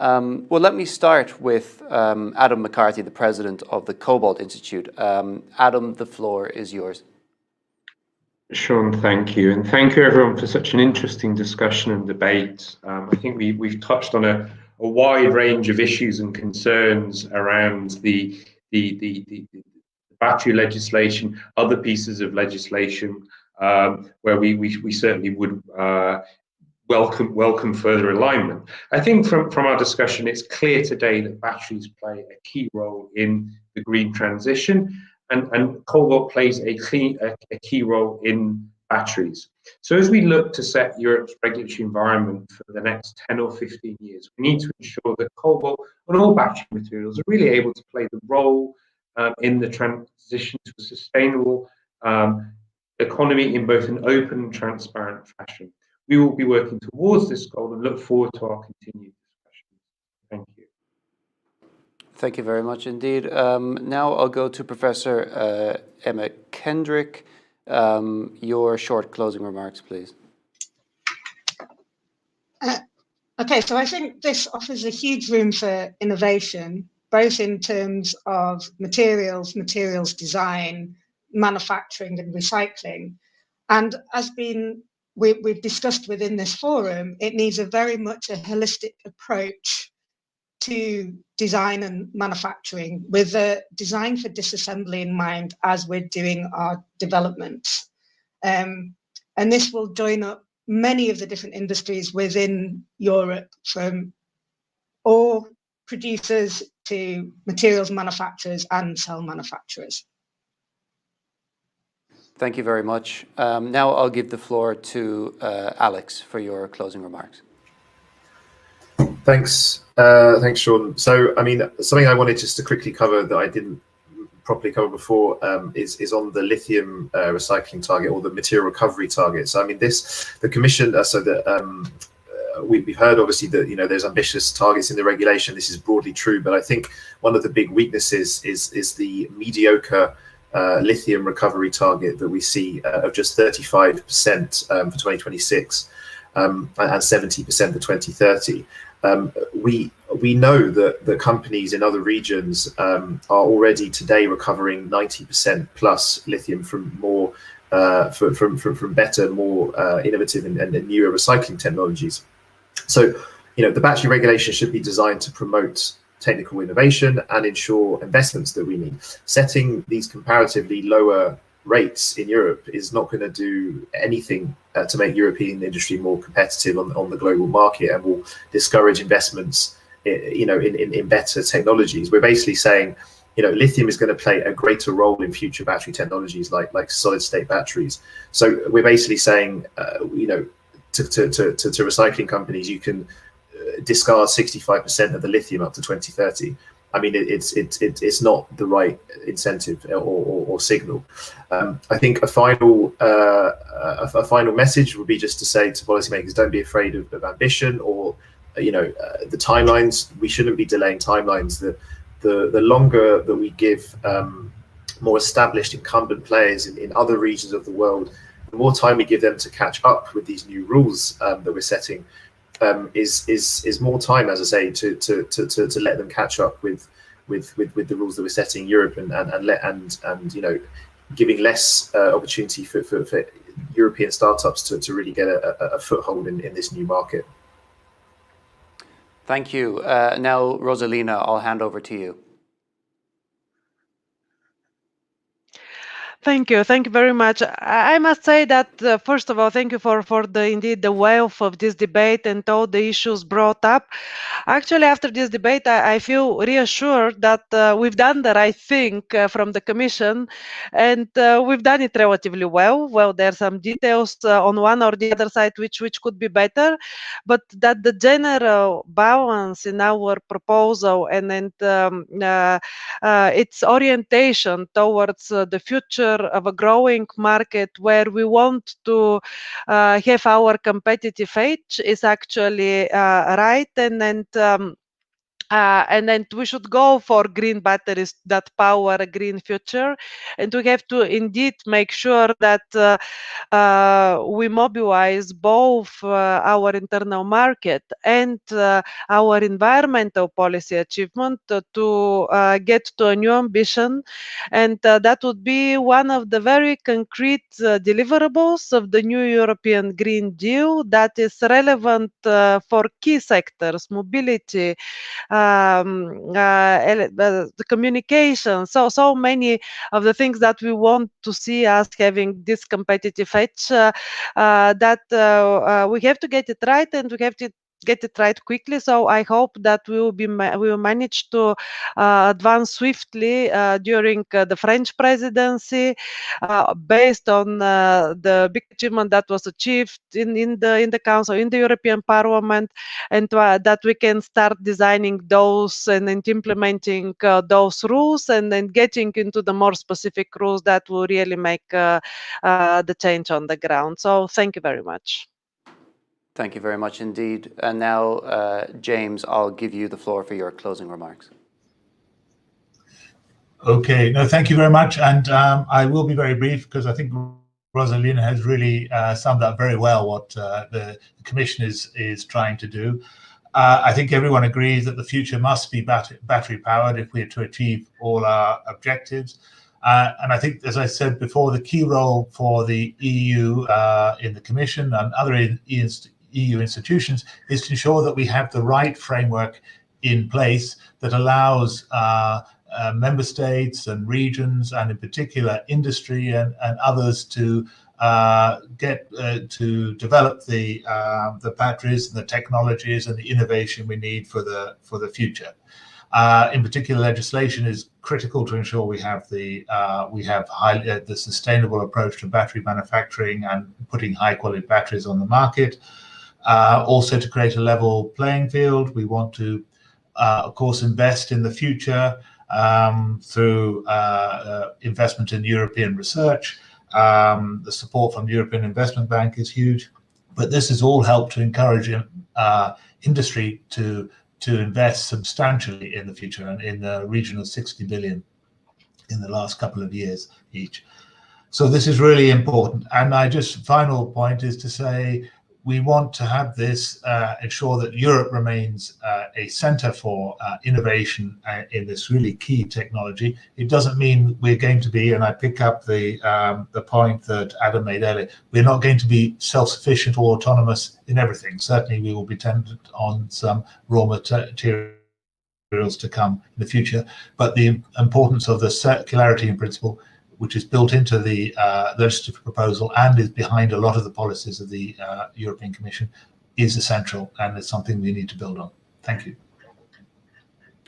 Well, let me start with Adam McCarthy, the president of the Cobalt Institute. Adam, the floor is yours. Sean, thank you. And thank you everyone for such an interesting discussion and debate. I think we've touched on a wide range of issues and concerns around the battery legislation, other pieces of legislation, where we certainly would welcome further alignment. I think from our discussion, it's clear today that batteries play a key role in the green transition, and cobalt plays a key role in batteries. So as we look to set Europe's regulatory environment for the next 10 or 15 years, we need to ensure that cobalt and all battery materials are really able to play the role in the transition to a sustainable economy in both an open and transparent fashion. We will be working towards this goal and look forward to our continued discussions. Thank you. Thank you very much indeed. Now I'll go to Professor Emma Kendrick. Your short closing remarks, please. Okay, so I think this offers a huge room for innovation, both in terms of materials design, manufacturing and recycling. And as we've discussed within this forum, it needs a very much a holistic approach to design and manufacturing, with a design for disassembly in mind as we're doing our developments. And this will join up many of the different industries within Europe, from ore producers to materials manufacturers and cell manufacturers. Thank you very much. Now I'll give the floor to Alex for your closing remarks. Thanks, Sean. So, I mean, something I wanted just to quickly cover that I didn't properly cover before is on the lithium recycling target, or the material recovery target. So, I mean, the Commission, we've heard obviously that, you know, there's ambitious targets in the regulation. This is broadly true, but I think one of the big weaknesses is the mediocre lithium recovery target that we see of just 35% for 2026 and 70% for 2030. We know that the companies in other regions are already today recovering 90% plus lithium from more from better, more innovative and newer recycling technologies. So, you know, the battery regulation should be designed to promote technical innovation and ensure investments that we need. Setting these comparatively lower rates in Europe is not going to do anything to make European industry more competitive on the global market, and will discourage investments, you know, in better technologies. We're basically saying, you know, lithium is going to play a greater role in future battery technologies like solid state batteries. So we're basically saying, you know, to recycling companies, you can discard 65% of the lithium up to 2030. I mean, it's not the right incentive or more signal. I think a final message would be just to say to policymakers, don't be afraid of ambition or the timelines. We shouldn't be delaying timelines. The longer that we give more established incumbent players in other regions of the world, the more time we give them to catch up with these new rules that we're setting, is more time, as I say, to let them catch up with the rules that we're setting in Europe and giving less opportunity for European startups to really get a foothold in this new market. Thank you. Now, Rosalina, I'll hand over to you. Thank you very much. I must say that first of all, thank you for the wealth of this debate and all the issues brought up. Actually, after this debate, I feel reassured that we've done the right thing from the Commission, and we've done it relatively well. Well, there are some details on one or the other side which could be better, but that the general balance in our proposal and its orientation towards the future of a growing market where we want to have our competitive edge is actually right, and then we should go for green batteries that power a green future, and we have to indeed make sure that we mobilize both our internal market and our environmental policy achievement to get to a new ambition, and that would be one of the very concrete deliverables of the new European Green Deal that is relevant for key sectors, mobility, the communication, so many of the things that we want to see us having this competitive edge, that we have to get it right, and we have to get it right quickly. So I hope that we will manage to advance swiftly during the French presidency, based on the big achievement that was achieved in the Council, in the European Parliament, and that we can start designing those and implementing those rules, and then getting into the more specific rules that will really make the change on the ground. So thank you very much. Thank you very much indeed. And now, James, I'll give you the floor for your closing remarks. Okay, no, thank you very much. And I will be very brief because I think Rosalina has really summed up very well what the Commission is trying to do. I think everyone agrees that the future must be battery powered if we are to achieve all our objectives. And I think, as I said before, the key role for the EU in the Commission and other EU institutions is to ensure that we have the right framework in place that allows member states and regions, and in particular industry and others, to to develop the batteries and the technologies and the innovation we need for the future. In particular, legislation is critical to ensure we have the sustainable approach to battery manufacturing and putting high quality batteries on the market. Also, to create a level playing field, we want to, of course, invest in the future through investment in European research. The support from the European Investment Bank is huge, but this has all helped to encourage industry to invest substantially in the future, and in the region of 60 billion in the last couple of years each. So this is really important. And final point is to say, we want to have this ensure that Europe remains a center for innovation in this really key technology. It doesn't mean we're going to be, and I pick up the point that Adam made earlier, we're not going to be self-sufficient or autonomous in everything. Certainly we will be dependent on some raw materials to come in the future, but the importance of the circularity in principle, which is built into the legislative proposal and is behind a lot of the policies of the European Commission, is essential, and it's something we need to build on. Thank you.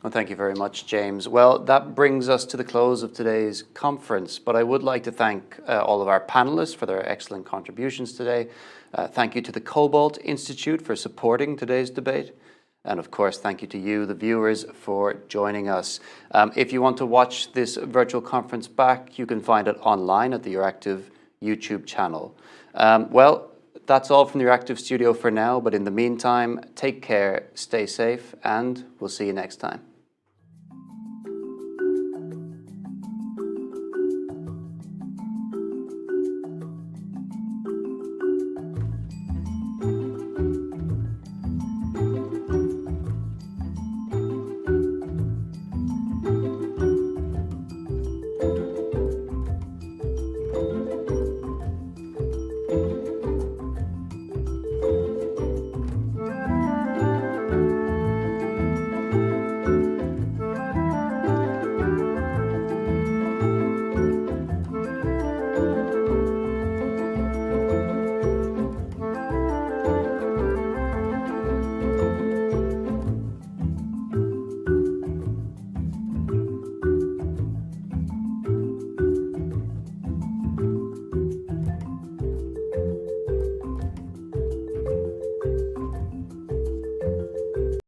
Well, thank you very much, James. Well, that brings us to the close of today's conference, but I would like to thank all of our panelists for their excellent contributions today. Thank you to the Cobalt Institute for supporting today's debate. And of course, thank you to you, the viewers, for joining us. If you want to watch this virtual conference back, you can find it online at the Euractiv YouTube channel. Well, that's all from the Euractiv studio for now, but in the meantime, take care, stay safe, and we'll see you next time.